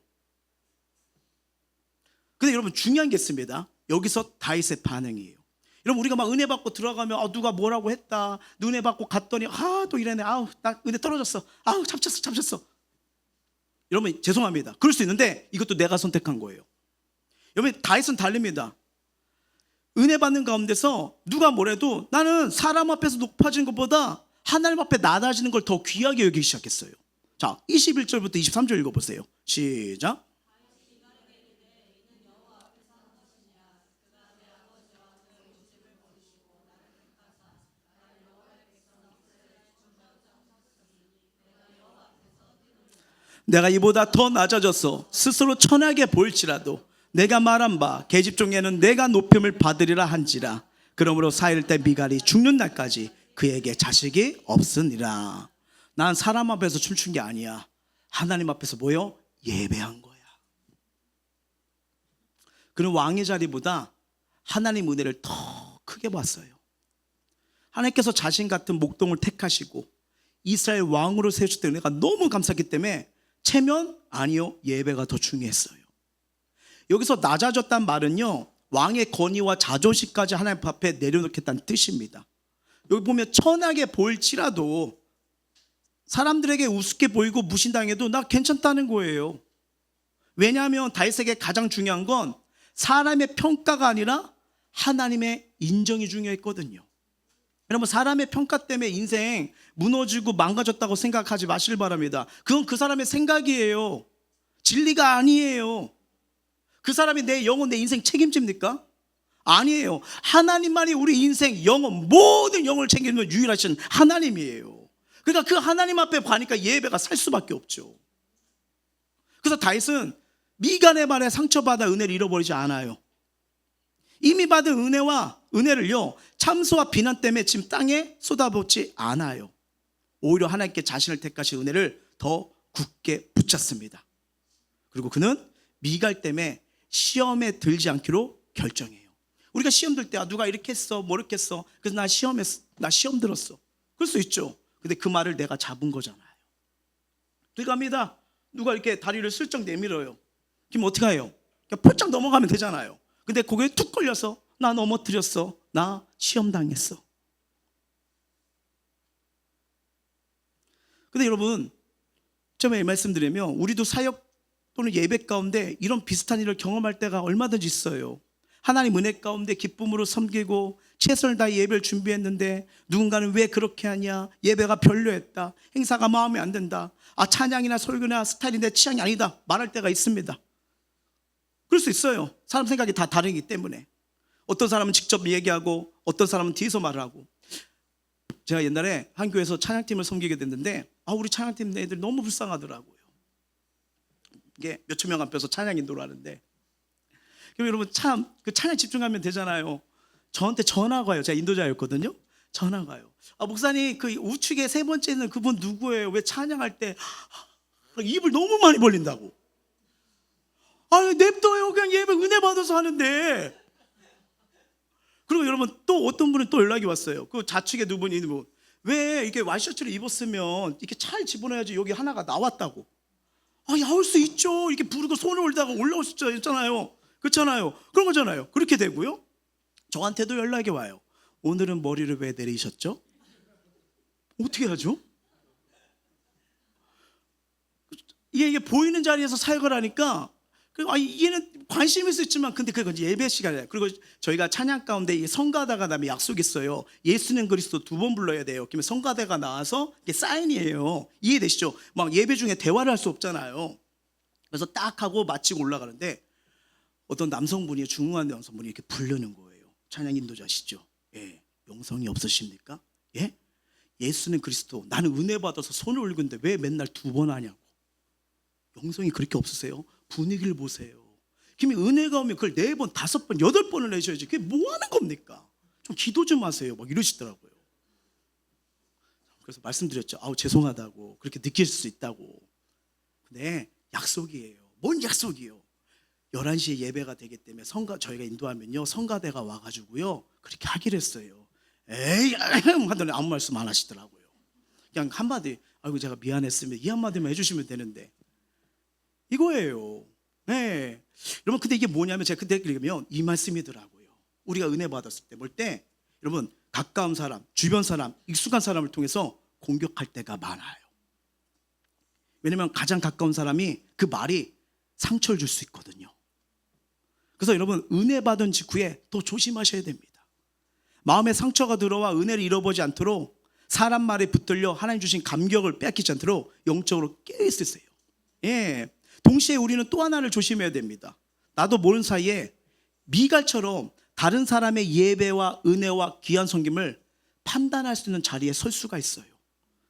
근데 여러분 중요한 게 있습니다. 여기서 다윗의 반응이에요. 여러분 우리가 막 은혜 받고 들어가면 누가 뭐라고 했다, 은혜 받고 갔더니 또 이러네, 나 은혜 떨어졌어, 잡혔어. 여러분 죄송합니다. 그럴 수 있는데 이것도 내가 선택한 거예요. 여러분 다윗은 달립니다. 은혜 받는 가운데서 누가 뭐래도 나는 사람 앞에서 높아지는 것보다 하나님 앞에 낮아지는 걸 더 귀하게 여기기 시작했어요. 자 21절부터 23절 읽어보세요. 시작. 내가 이보다 더 낮아져서 스스로 천하게 보일지라도 내가 말한 바 계집 중에는 내가 높임을 받으리라 한지라. 그러므로 4일 때 미갈이 죽는 날까지 그에게 자식이 없으니라. 난 사람 앞에서 춤춘 게 아니야. 하나님 앞에서 뭐요? 예배한 거야. 그는 왕의 자리보다 하나님 은혜를 더 크게 봤어요. 하나님께서 자신 같은 목동을 택하시고 이스라엘 왕으로 세우셨던 은혜가 너무 감사했기 때문에 체면? 아니요, 예배가 더 중요했어요. 여기서 낮아졌단 말은요 왕의 권위와 자존심까지 하나님 앞에 내려놓겠다는 뜻입니다. 여기 보면 천하게 보일지라도, 사람들에게 우습게 보이고 무신당해도 나 괜찮다는 거예요. 왜냐하면 다윗에게 가장 중요한 건 사람의 평가가 아니라 하나님의 인정이 중요했거든요. 여러분 사람의 평가 때문에 인생 무너지고 망가졌다고 생각하지 마시길 바랍니다. 그건 그 사람의 생각이에요. 진리가 아니에요. 그 사람이 내 영혼, 내 인생 책임집니까? 아니에요. 하나님만이 우리 인생, 영혼, 모든 영혼을 책임지는 유일하신 하나님이에요. 그러니까 그 하나님 앞에 가니까 예배가 살 수밖에 없죠. 그래서 다윗은 미간의 말에 상처받아 은혜를 잃어버리지 않아요. 이미 받은 은혜를요 참소와 비난 때문에 지금 땅에 쏟아붓지 않아요. 오히려 하나님께 자신을 택하신 은혜를 더 굳게 붙잡습니다. 그리고 그는 미갈 때문에 시험에 들지 않기로 결정해요. 우리가 시험 들 때 누가 이렇게 했어 뭐 이렇게 했어 그래서 나 시험 들었어 그럴 수 있죠. 근데 그 말을 내가 잡은 거잖아요. 들어갑니다. 누가 이렇게 다리를 슬쩍 내밀어요. 그럼 어떻게 해요? 그냥 폴짝 넘어가면 되잖아요. 근데 거기에 툭 걸려서 나 넘어뜨렸어, 나 시험 당했어. 근데 여러분, 처음에 말씀드리면 우리도 사역 또는 예배 가운데 이런 비슷한 일을 경험할 때가 얼마든지 있어요. 하나님 은혜 가운데 기쁨으로 섬기고 최선을 다해 예배를 준비했는데 누군가는 왜 그렇게 하냐, 예배가 별로였다, 행사가 마음에 안 든다, 찬양이나 설교나 스타일이 내 취향이 아니다 말할 때가 있습니다. 그럴 수 있어요. 사람 생각이 다 다르기 때문에. 어떤 사람은 직접 얘기하고 어떤 사람은 뒤에서 말을 하고. 제가 옛날에 한 교회에서 찬양팀을 섬기게 됐는데 우리 찬양팀 애들이 너무 불쌍하더라고요. 이게 몇천 명 앞에서 찬양 인도를 하는데, 그럼 여러분 참 그 찬양 집중하면 되잖아요. 저한테 전화가 와요. 제가 인도자였거든요. 전화가 와요. 목사님 그 우측에 세 번째 있는 그분 누구예요? 왜 찬양할 때 입을 너무 많이 벌린다고. 냅둬요. 그냥 예배 은혜 받아서 하는데. 그리고 여러분 또 어떤 분은 또 연락이 왔어요. 그 좌측에 두 분이 왜 이렇게 와이셔츠를 입었으면 이렇게 잘 집어넣어야지 여기 하나가 나왔다고. 나올 수 있죠. 이렇게 부르고 손을 올다가 올라올 수 있잖아요. 그렇잖아요. 그런 거잖아요. 그렇게 되고요. 저한테도 연락이 와요. 오늘은 머리를 왜 내리셨죠? 어떻게 하죠? 이게 보이는 자리에서 사역을 하니까 이게는 관심일 수 있지만 근데 그건 예배 시간이에요. 그리고 저희가 찬양 가운데 성가다가 다음에 약속이 있어요. 예수는 그리스도 2번 불러야 돼요. 그러면 성가대가 나와서 이게 사인이에요. 이해되시죠? 막 예배 중에 대화를 할 수 없잖아요. 그래서 딱 하고 마치고 올라가는데 어떤 남성분이, 중후한 남성분이 이렇게 부르는 거예요. 찬양 인도자시죠? 예. 영성이 없으십니까? 예? 예수는 그리스도, 나는 은혜 받아서 손을 올리는데 왜 맨날 2번 하냐고. 영성이 그렇게 없으세요? 분위기를 보세요. 김이 은혜가 오면 그걸 4번, 5번, 8번을 내셔야지. 그게 뭐 하는 겁니까? 좀 기도 좀 하세요. 막 이러시더라고요. 그래서 말씀드렸죠. 죄송하다고. 그렇게 느낄 수 있다고. 근데 약속이에요. 뭔 약속이에요? 11시에 예배가 되기 때문에 저희가 인도하면요, 성가대가 와가지고요 그렇게 하기로 했어요. 에이 하더니 아무 말씀 안 하시더라고요. 그냥 한마디, 제가 미안했습니다, 이 한마디만 해주시면 되는데. 이거예요. 네. 여러분, 근데 이게 뭐냐면 제가 그때 읽으면 이 말씀이더라고요. 우리가 은혜 받았을 때 볼 때 여러분, 가까운 사람, 주변 사람, 익숙한 사람을 통해서 공격할 때가 많아요. 왜냐면 가장 가까운 사람이 그 말이 상처를 줄 수 있거든요. 그래서 여러분, 은혜 받은 직후에 더 조심하셔야 됩니다. 마음에 상처가 들어와 은혜를 잃어보지 않도록, 사람 말에 붙들려 하나님 주신 감격을 빼앗기지 않도록 영적으로 깨어있으세요. 예. 동시에 우리는 또 하나를 조심해야 됩니다. 나도 모르는 사이에 미갈처럼 다른 사람의 예배와 은혜와 귀한 섬김을 판단할 수 있는 자리에 설 수가 있어요.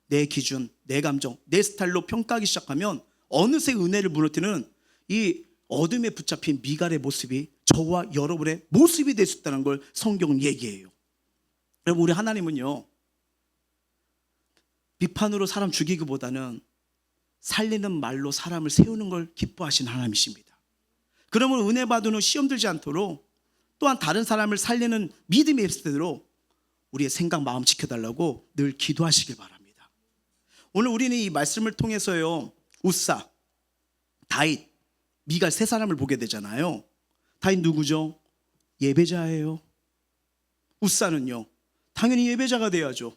내 기준, 내 감정, 내 스타일로 평가하기 시작하면 어느새 은혜를 무너뜨리는 이 어둠에 붙잡힌 미갈의 모습이 저와 여러분의 모습이 될 수 있다는 걸 성경은 얘기해요. 여러분, 우리 하나님은요, 비판으로 사람 죽이기보다는 살리는 말로 사람을 세우는 걸 기뻐하시는 하나님이십니다. 그러면 은혜 받은 후 시험 들지 않도록, 또한 다른 사람을 살리는 믿음의 에피소드로 우리의 생각, 마음 지켜달라고 늘 기도하시길 바랍니다. 오늘 우리는 이 말씀을 통해서요, 우사, 다윗, 미갈 3사람을 보게 되잖아요. 다윗 누구죠? 예배자예요. 우사는요, 당연히 예배자가 돼야죠.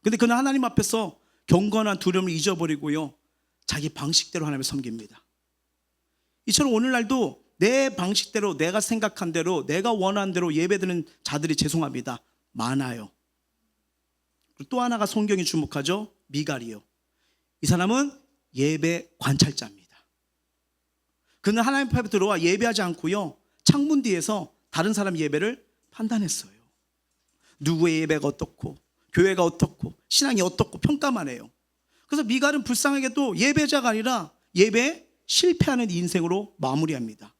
근데 그는 하나님 앞에서 경건한 두려움을 잊어버리고요, 자기 방식대로 하나님을 섬깁니다. 이처럼 오늘날도 내 방식대로, 내가 생각한 대로, 내가 원하는 대로 예배드리는 자들이, 죄송합니다, 많아요. 그리고 또 하나가 성경이 주목하죠. 미갈이요. 이 사람은 예배 관찰자입니다. 그는 하나님 앞에 들어와 예배하지 않고요, 창문 뒤에서 다른 사람 예배를 판단했어요. 누구의 예배가 어떻고, 교회가 어떻고, 신앙이 어떻고 평가만 해요. 그래서 미갈은 불쌍하게도 예배자가 아니라 예배에 실패하는 인생으로 마무리합니다.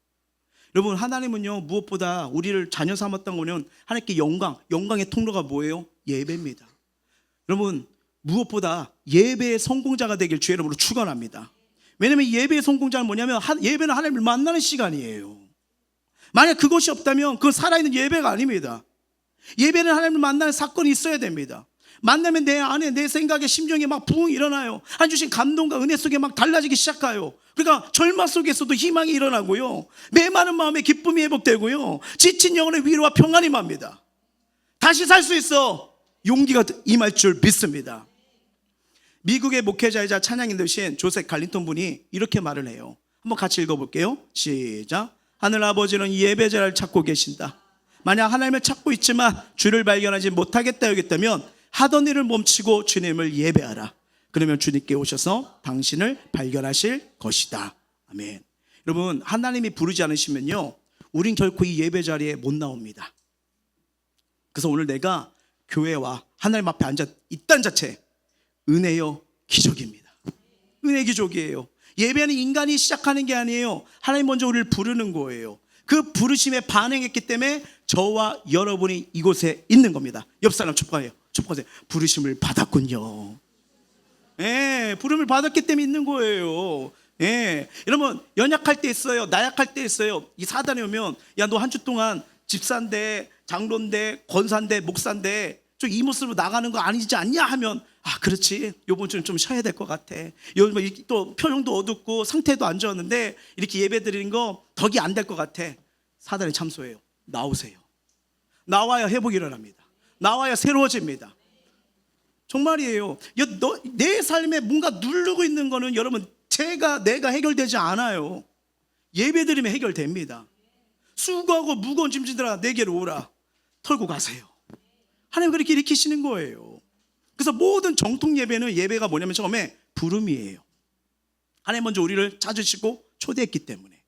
여러분, 하나님은요, 무엇보다 우리를 자녀 삼았던 거는 하나님께 영광의 통로가 뭐예요? 예배입니다. 여러분, 무엇보다 예배의 성공자가 되길 주의 이름으로 축원합니다. 왜냐하면 예배의 성공자는 뭐냐면 예배는 하나님을 만나는 시간이에요. 만약 그것이 없다면 그건 살아있는 예배가 아닙니다. 예배는 하나님을 만나는 사건이 있어야 됩니다. 만나면 내 안에 내 생각에 심정에 막 부흥이 일어나요. 한 주신 감동과 은혜 속에 막 달라지기 시작해요. 그러니까 절망 속에서도 희망이 일어나고요, 메마른 마음에 기쁨이 회복되고요, 지친 영혼의 위로와 평안이 맙니다. 다시 살 수 있어 용기가 임할 줄 믿습니다. 미국의 목회자이자 찬양인 되신 조셉 갈링턴 분이 이렇게 말을 해요. 한번 같이 읽어볼게요. 시작. 하늘 아버지는 이 예배자를 찾고 계신다. 만약 하나님을 찾고 있지만 주를 발견하지 못하겠다 여겼다면 하던 일을 멈추고 주님을 예배하라. 그러면 주님께 오셔서 당신을 발견하실 것이다. 아멘. 여러분, 하나님이 부르지 않으시면요, 우린 결코 이 예배 자리에 못 나옵니다. 그래서 오늘 내가 교회와 하나님 앞에 앉아 있다는 자체 은혜요 기적입니다. 은혜 기적이에요. 예배는 인간이 시작하는 게 아니에요. 하나님 먼저 우리를 부르는 거예요. 그 부르심에 반응했기 때문에 저와 여러분이 이곳에 있는 겁니다. 옆 사람 축복해요. 축복하세요. 부르심을 받았군요. 예, 부름을 받았기 때문에 있는 거예요. 예, 여러분, 연약할 때 있어요. 나약할 때 있어요. 이 사단에 오면 야, 너 한 주 동안 집사인데 장로인데 권사인데 목사인데 좀 이 모습으로 나가는 거 아니지 않냐 하면, 아 그렇지, 요번 주는 좀 쉬어야 될 것 같아. 요즘 또 표정도 어둡고 상태도 안 좋았는데 이렇게 예배 드리는 거 덕이 안 될 것 같아. 사단의 참소예요. 나오세요. 나와야 회복이 일어납니다. 나와야 새로워집니다. 정말이에요. 내 삶에 뭔가 누르고 있는 거는 여러분 내가 해결되지 않아요. 예배 드리면 해결됩니다. 수고하고 무거운 짐진들아 내게로 오라. 털고 가세요. 하나님 그렇게 일으키시는 거예요. 그래서 모든 정통 예배는, 예배가 뭐냐면 처음에 부름이에요. 하나님 먼저 우리를 찾으시고 초대했기 때문에.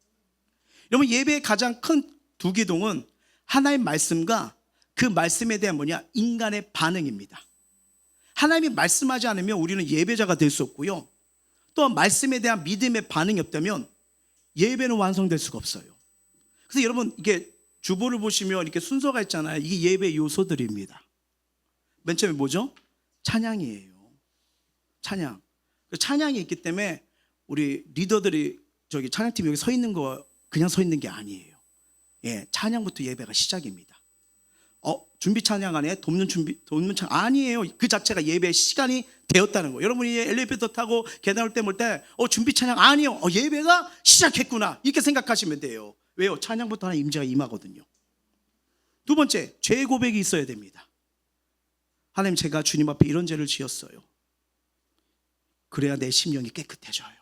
여러분, 예배의 가장 큰 두 기둥은 하나님 말씀과 그 말씀에 대한 인간의 반응입니다. 하나님이 말씀하지 않으면 우리는 예배자가 될 수 없고요, 또한 말씀에 대한 믿음의 반응이 없다면 예배는 완성될 수가 없어요. 그래서 여러분, 이게 주보를 보시면 이렇게 순서가 있잖아요. 이게 예배 요소들입니다. 맨 처음에 뭐죠? 찬양이에요. 찬양. 찬양이 있기 때문에 우리 리더들이 저기 찬양팀 여기 서 있는 거 그냥 서 있는 게 아니에요. 예, 찬양부터 예배가 시작입니다. 준비 찬양 안에 돕는 찬양 아니에요. 그 자체가 예배의 시간이 되었다는 거예요. 여러분이 엘리베이터 타고 계단 올 때 볼 때 준비 찬양 아니요. 예배가 시작했구나. 이렇게 생각하시면 돼요. 왜요? 찬양부터 하나님 임재가 임하거든요. 두 번째, 죄 고백이 있어야 됩니다. 하나님, 제가 주님 앞에 이런 죄를 지었어요. 그래야 내 심령이 깨끗해져요.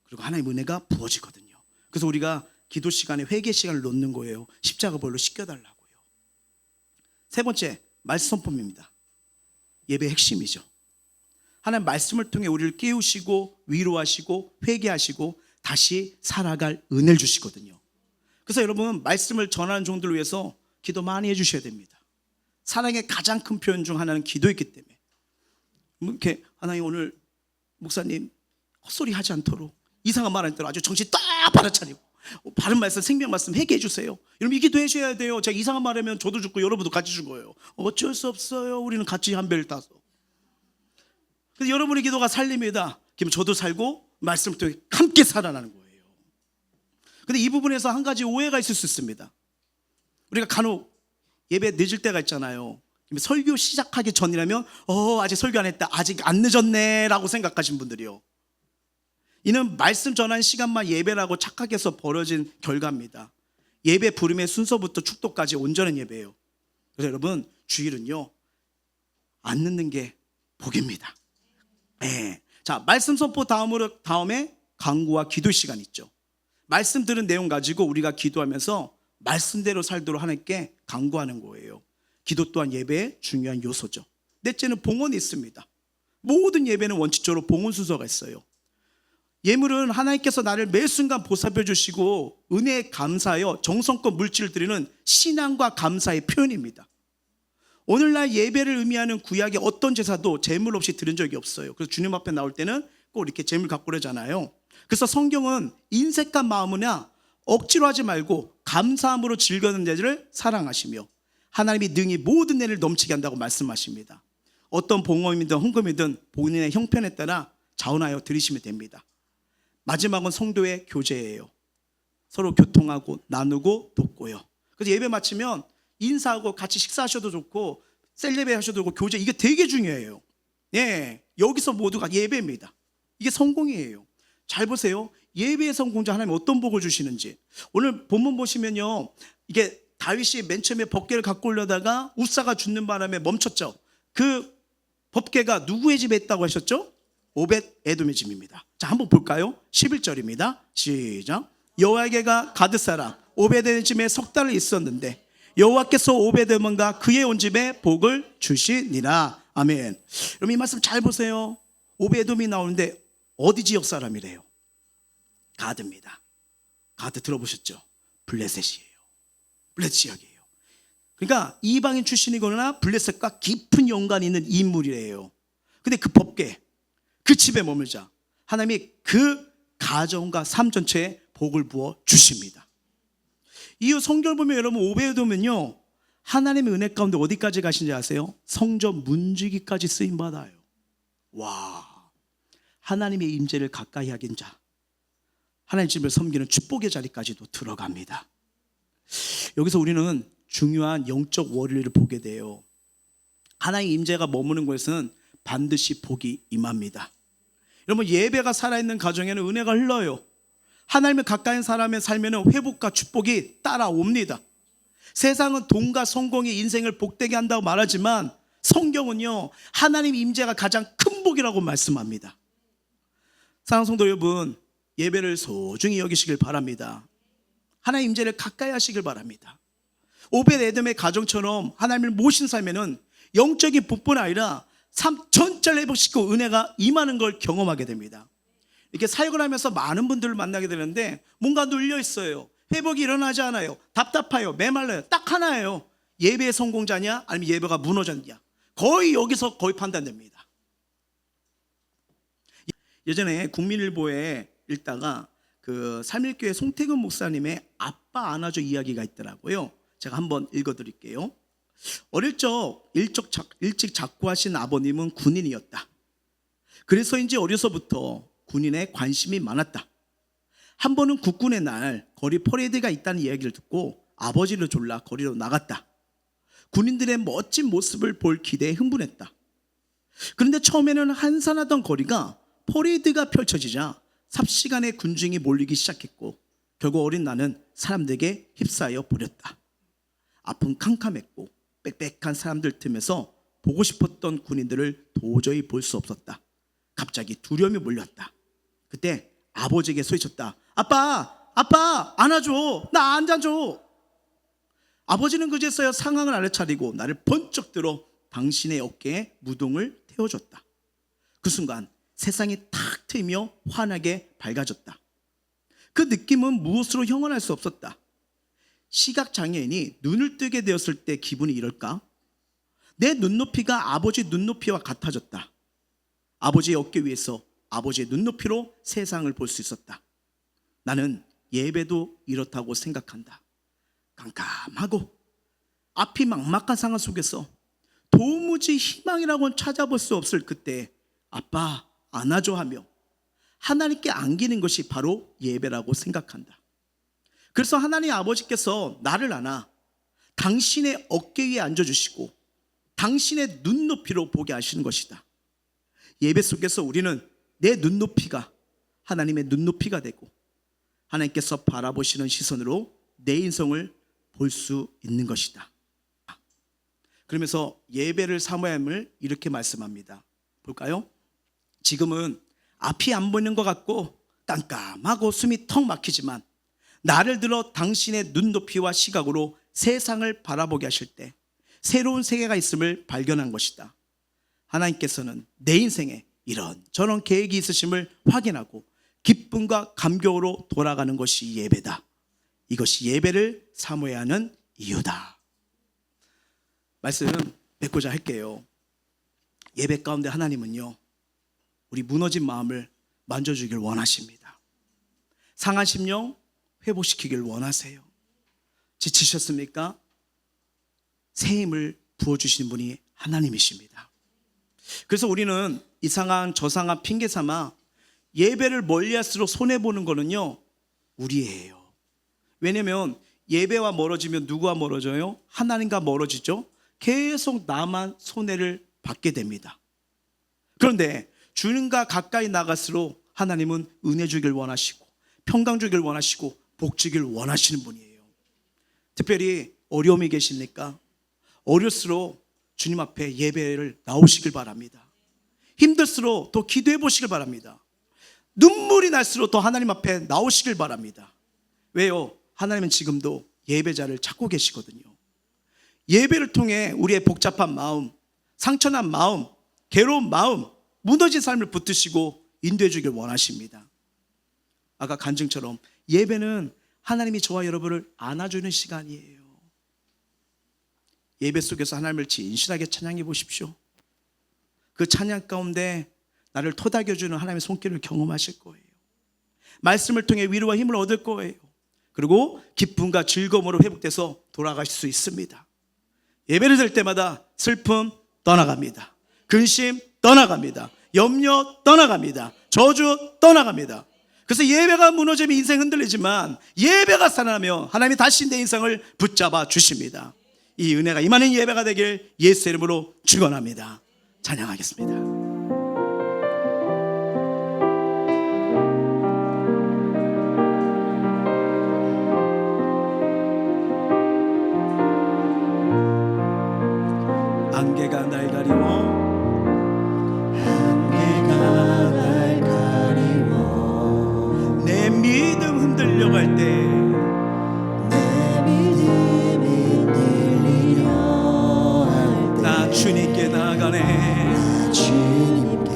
그리고 하나님 은혜가 부어지거든요. 그래서 우리가 기도 시간에 회개 시간을 놓는 거예요. 십자가 벌로 씻겨달라고요. 세 번째, 말씀 선포입니다. 예배의 핵심이죠. 하나님 말씀을 통해 우리를 깨우시고 위로하시고 회개하시고 다시 살아갈 은혜를 주시거든요. 그래서 여러분, 말씀을 전하는 종들을 위해서 기도 많이 해주셔야 됩니다. 사랑의 가장 큰 표현 중 하나는 기도였기 때문에, 이렇게 하나님 오늘 목사님 헛소리 하지 않도록, 이상한 말 안 때로 아주 정신 딱 바로차리고 바른 말씀, 생명 말씀 회개해 주세요. 여러분, 이 기도 해주셔야 돼요. 제가 이상한 말 하면 저도 죽고 여러분도 같이 죽어요. 어쩔 수 없어요. 우리는 같이 한 배를 타서. 그래서 여러분의 기도가 살립니다. 그럼 저도 살고 말씀을 통해 함께 살아나는 거예요. 근데 이 부분에서 한 가지 오해가 있을 수 있습니다. 우리가 간혹 예배 늦을 때가 있잖아요. 설교 시작하기 전이라면 아직 설교 안 했다, 아직 안 늦었네 라고 생각하신 분들이요, 이는 말씀 전한 시간만 예배라고 착각해서 벌어진 결과입니다. 예배 부름의 순서부터 축도까지 온전한 예배예요. 그래서 여러분, 주일은요 안 늦는 게 복입니다. 네. 자, 말씀 선포 다음에 강구와 기도 시간 있죠. 말씀 들은 내용 가지고 우리가 기도하면서 말씀대로 살도록 하나님께 강구하는 거예요. 기도 또한 예배의 중요한 요소죠. 넷째는 봉헌이 있습니다. 모든 예배는 원칙적으로 봉헌 순서가 있어요. 예물은 하나님께서 나를 매 순간 보살펴 주시고 은혜에 감사하여 정성껏 물질을 드리는 신앙과 감사의 표현입니다. 오늘날 예배를 의미하는 구약의 어떤 제사도 제물 없이 드린 적이 없어요. 그래서 주님 앞에 나올 때는 꼭 이렇게 제물 갖고 그러잖아요. 그래서 성경은 인색한 마음이나 억지로 하지 말고 감사함으로 즐거는 자를 사랑하시며 하나님이 능히 모든 애를 넘치게 한다고 말씀하십니다. 어떤 봉헌이든 헌금이든 본인의 형편에 따라 자원하여 드리시면 됩니다. 마지막은 성도의 교제예요. 서로 교통하고 나누고 돕고요. 그래서 예배 마치면 인사하고 같이 식사하셔도 좋고 셀레브레 하셔도 좋고 교제, 이게 되게 중요해요. 예, 여기서 모두가 예배입니다. 이게 성공이에요. 잘 보세요. 예배의 성공자 하나님 어떤 복을 주시는지. 오늘 본문 보시면요, 이게 다윗이 맨 처음에 법궤를 갖고 오려다가 우사가 죽는 바람에 멈췄죠. 그 법궤가 누구의 집에 있다고 하셨죠? 오벳 에돔의 집입니다. 자, 한번 볼까요? 11절입니다. 시작. 여호와에게가 가드 사람 오벳 에돔 집에 석 달을 있었는데 여호와께서 오벳 에돔과 그의 온 집에 복을 주시니라. 아멘. 여러분, 이 말씀 잘 보세요. 오벳 에돔이 나오는데 어디 지역 사람이래요? 가드입니다. 가드 들어보셨죠? 블레셋이에요. 블레셋 지역이에요. 그러니까 이방인 출신이거나 블레셋과 깊은 연관이 있는 인물이래요. 근데 그 법궤, 그 집에 머물자 하나님이 그 가정과 삶 전체에 복을 부어 주십니다. 이후 성경을 보면 여러분, 오베돔은요 하나님의 은혜 가운데 어디까지 가신지 아세요? 성전 문지기까지 쓰임 받아요. 와, 하나님의 임재를 가까이 하긴 자, 하나님 집을 섬기는 축복의 자리까지도 들어갑니다. 여기서 우리는 중요한 영적 원리를 보게 돼요. 하나님의 임재가 머무는 곳에서는 반드시 복이 임합니다. 여러분, 예배가 살아있는 가정에는 은혜가 흘러요. 하나님을 가까이 사람의 삶에는 회복과 축복이 따라옵니다. 세상은 돈과 성공이 인생을 복되게 한다고 말하지만 성경은요 하나님 임재가 가장 큰 복이라고 말씀합니다. 사랑하는 성도 여러분, 예배를 소중히 여기시길 바랍니다. 하나님 임재를 가까이 하시길 바랍니다. 오벳 에돔의 가정처럼 하나님을 모신 삶에는 영적인 복뿐 아니라 삶 전체를 회복시키고 은혜가 임하는 걸 경험하게 됩니다. 이렇게 사역을 하면서 많은 분들을 만나게 되는데 뭔가 눌려 있어요. 회복이 일어나지 않아요. 답답해요. 메말라요. 딱 하나예요. 예배의 성공자냐 아니면 예배가 무너졌냐. 거의 여기서 거의 판단됩니다. 예전에 국민일보에 읽다가 그 삼일교회 송태근 목사님의 아빠 안아줘 이야기가 있더라고요. 제가 한번 읽어드릴게요. 어릴 적 일찍 작고하신 아버님은 군인이었다. 그래서인지 어려서부터 군인에 관심이 많았다. 한 번은 국군의 날 거리 퍼레이드가 있다는 이야기를 듣고 아버지를 졸라 거리로 나갔다. 군인들의 멋진 모습을 볼 기대에 흥분했다. 그런데 처음에는 한산하던 거리가 퍼레이드가 펼쳐지자 삽시간에 군중이 몰리기 시작했고 결국 어린 나는 사람들에게 휩싸여 버렸다. 앞은 캄캄했고 빽빽한 사람들 틈에서 보고 싶었던 군인들을 도저히 볼 수 없었다. 갑자기 두려움이 몰렸다. 그때 아버지에게 소리쳤다. 아빠 안아줘. 나 앉아줘. 아버지는 그제서야 상황을 알아차리고 나를 번쩍 들어 당신의 어깨에 무동을 태워줬다. 그 순간 세상이 탁 트이며 환하게 밝아졌다. 그 느낌은 무엇으로 형언할 수 없었다. 시각장애인이 눈을 뜨게 되었을 때 기분이 이럴까? 내 눈높이가 아버지 눈높이와 같아졌다. 아버지의 어깨 위에서 아버지의 눈높이로 세상을 볼 수 있었다. 나는 예배도 이렇다고 생각한다. 깜깜하고 앞이 막막한 상황 속에서 도무지 희망이라고는 찾아볼 수 없을 그때 아빠 안아줘 하며 하나님께 안기는 것이 바로 예배라고 생각한다. 그래서 하나님 아버지께서 나를 안아 당신의 어깨 위에 앉아주시고 당신의 눈높이로 보게 하시는 것이다. 예배 속에서 우리는 내 눈높이가 하나님의 눈높이가 되고 하나님께서 바라보시는 시선으로 내 인생을 볼 수 있는 것이다. 그러면서 예배를 사모해야 함을 이렇게 말씀합니다. 볼까요? 지금은 앞이 안 보이는 것 같고 깜깜하고 숨이 턱 막히지만 나를 들어 당신의 눈높이와 시각으로 세상을 바라보게 하실 때 새로운 세계가 있음을 발견한 것이다. 하나님께서는 내 인생에 이런저런 계획이 있으심을 확인하고 기쁨과 감격으로 돌아가는 것이 예배다. 이것이 예배를 사모해야 하는 이유다. 말씀 맺고자 할게요. 예배 가운데 하나님은요 우리 무너진 마음을 만져주길 원하십니다. 상한 심령 회복시키길 원하세요. 지치셨습니까? 새 힘을 부어주시는 분이 하나님이십니다. 그래서 우리는 이상한 저상한 핑계 삼아 예배를 멀리할수록 손해보는 거는요 우리예요. 왜냐면 예배와 멀어지면 누구와 멀어져요? 하나님과 멀어지죠. 계속 나만 손해를 받게 됩니다. 그런데 주님과 가까이 나갈수록 하나님은 은혜 주길 원하시고 평강 주길 원하시고 복 주길 원하시는 분이에요. 특별히 어려움이 계십니까? 어려울수록 주님 앞에 예배를 나오시길 바랍니다. 힘들수록 더 기도해 보시길 바랍니다. 눈물이 날수록 더 하나님 앞에 나오시길 바랍니다. 왜요? 하나님은 지금도 예배자를 찾고 계시거든요. 예배를 통해 우리의 복잡한 마음, 상처난 마음, 괴로운 마음, 무너진 삶을 붙드시고 인도해 주길 원하십니다. 아까 간증처럼 예배는 하나님이 저와 여러분을 안아주는 시간이에요. 예배 속에서 하나님을 진실하게 찬양해 보십시오. 그 찬양 가운데 나를 토닥여주는 하나님의 손길을 경험하실 거예요. 말씀을 통해 위로와 힘을 얻을 거예요. 그리고 기쁨과 즐거움으로 회복돼서 돌아가실 수 있습니다. 예배를 들 때마다 슬픔 떠나갑니다. 근심 떠나갑니다. 염려 떠나갑니다. 저주 떠나갑니다. 그래서 예배가 무너지면 인생 흔들리지만 예배가 살아나면 하나님이 다시 내 인생을 붙잡아 주십니다. 이 은혜가 임하는 예배가 되길 예수의 이름으로 축원합니다. 찬양하겠습니다. 안개가 날 가리워 안개가 날 가리워 내 믿음 흔들려갈 때 내 믿음 흔들리려 할 때 나 주님께 나아가네 나 주님께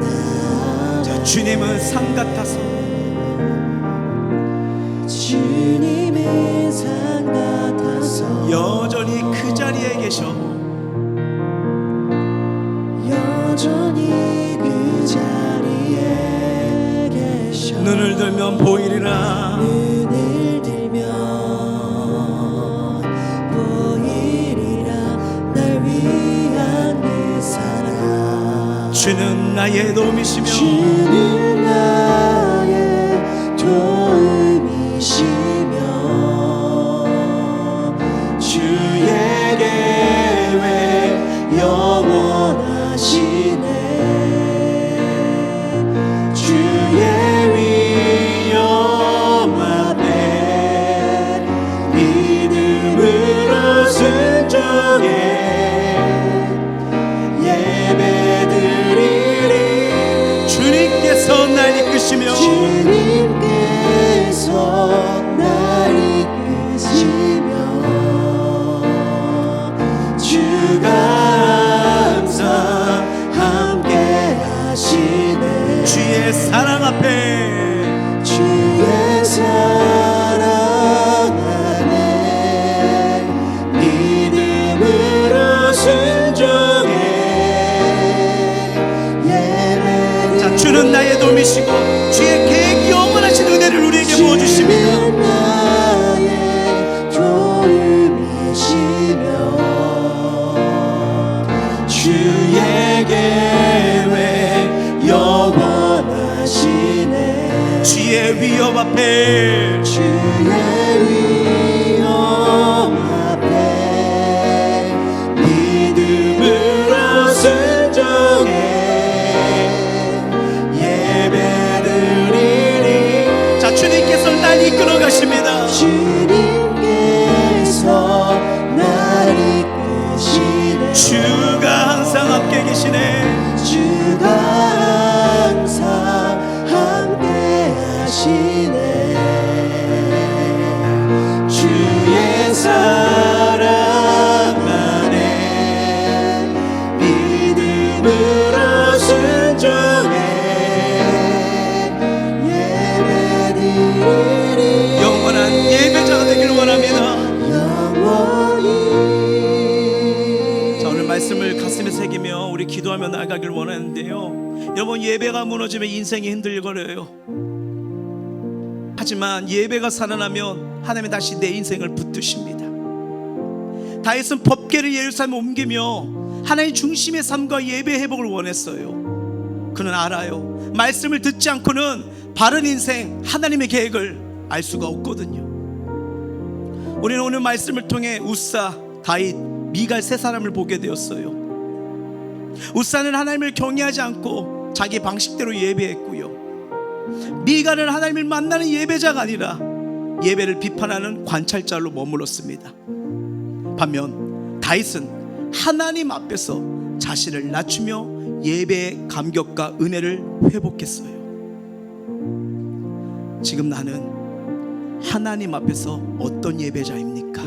나아가네 주님은 상 같아서 주님은 상 같아서 여전히 그 자리에 계셔 여전히 그 자리에 계셔 눈을 들면 보이리라 눈을 들면 보이리라 날 위한 그 사랑 주는 나의 도움이시며 주는 나의 도움이시며 주의 계획 영원하시네 주의 위엄 앞에 믿음으로 순종해 예배드리리 주님께서 날 이끄시며 주님께서 날 이끄시며 주가 항상 함께 하시네 주의 사랑 앞에 주의 사랑 안에 믿음으로 순종해 예배 자 주는 나의 도움이시고 주의 계획 영원하신 은혜를 우리에게 부어주십니다 나의 도움이시며 주의 계획 영원하시네 주의 위엄 앞에 주의 위엄 앞에 믿음으로 순종해 예배드리리 자 주님께서 날 이끌어 가십니다 주님께서 날 이끄시네 주가 항상 함께 계시네 주가 항상 함께 하시네 주의 사랑 안에 믿음으로 순종해 예배드리리 영원한 예배자가 되기를 원합니다 자 오늘 말씀을 가슴에 새기며 우리 기도하며 나아가길 원하는데요 여러분 예배가 무너지면 인생이 흔들거려요 하지만 예배가 살아나면 하나님은 다시 내 인생을 붙드십니다 다윗은 법궤를 예루살렘에 옮기며 하나님 중심의 삶과 예배 회복을 원했어요. 그는 알아요. 말씀을 듣지 않고는 바른 인생, 하나님의 계획을 알 수가 없거든요. 우리는 오늘 말씀을 통해 웃사, 다윗, 미갈 세 사람을 보게 되었어요. 웃사는 하나님을 경외하지 않고 자기 방식대로 예배했고요. 미갈은 하나님을 만나는 예배자가 아니라 예배를 비판하는 관찰자로 머물렀습니다. 반면 다윗은 하나님 앞에서 자신을 낮추며 예배의 감격과 은혜를 회복했어요. 지금 나는 하나님 앞에서 어떤 예배자입니까?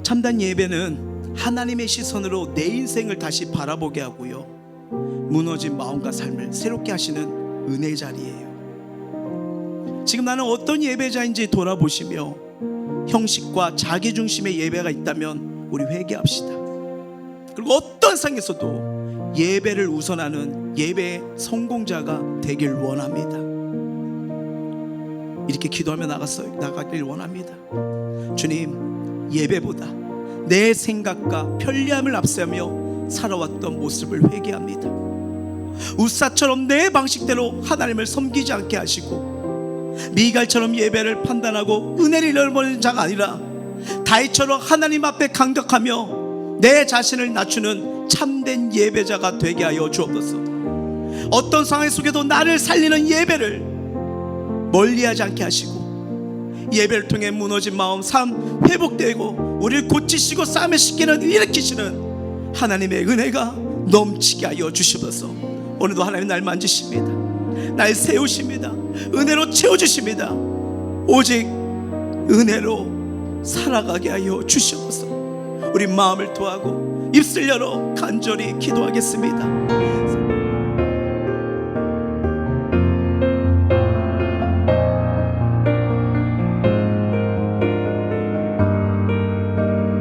참된 예배는 하나님의 시선으로 내 인생을 다시 바라보게 하고요, 무너진 마음과 삶을 새롭게 하시는 은혜의 자리예요. 지금 나는 어떤 예배자인지 돌아보시며 형식과 자기중심의 예배가 있다면 우리 회개합시다. 그리고 어떤 상황에서도 예배를 우선하는 예배의 성공자가 되길 원합니다. 이렇게 기도하며 나가길 원합니다. 주님, 예배보다 내 생각과 편리함을 앞세우며 살아왔던 모습을 회개합니다. 웃사처럼 내 방식대로 하나님을 섬기지 않게 하시고, 미갈처럼 예배를 판단하고 은혜를 잃어버리는 자가 아니라 다윗처럼 하나님 앞에 감격하며 내 자신을 낮추는 참된 예배자가 되게 하여 주옵소서. 어떤 상황 속에도 나를 살리는 예배를 멀리하지 않게 하시고, 예배를 통해 무너진 마음, 삶 회복되고 우리를 고치시고 싸움의 식기를 일으키시는 하나님의 은혜가 넘치게 하여 주시옵소서. 오늘도 하나님 날 만지십니다. 날 세우십니다. 은혜로 채워주십니다. 오직 은혜로 살아가게 하여 주시옵소서. 우리 마음을 토하고 입술 열어 간절히 기도하겠습니다.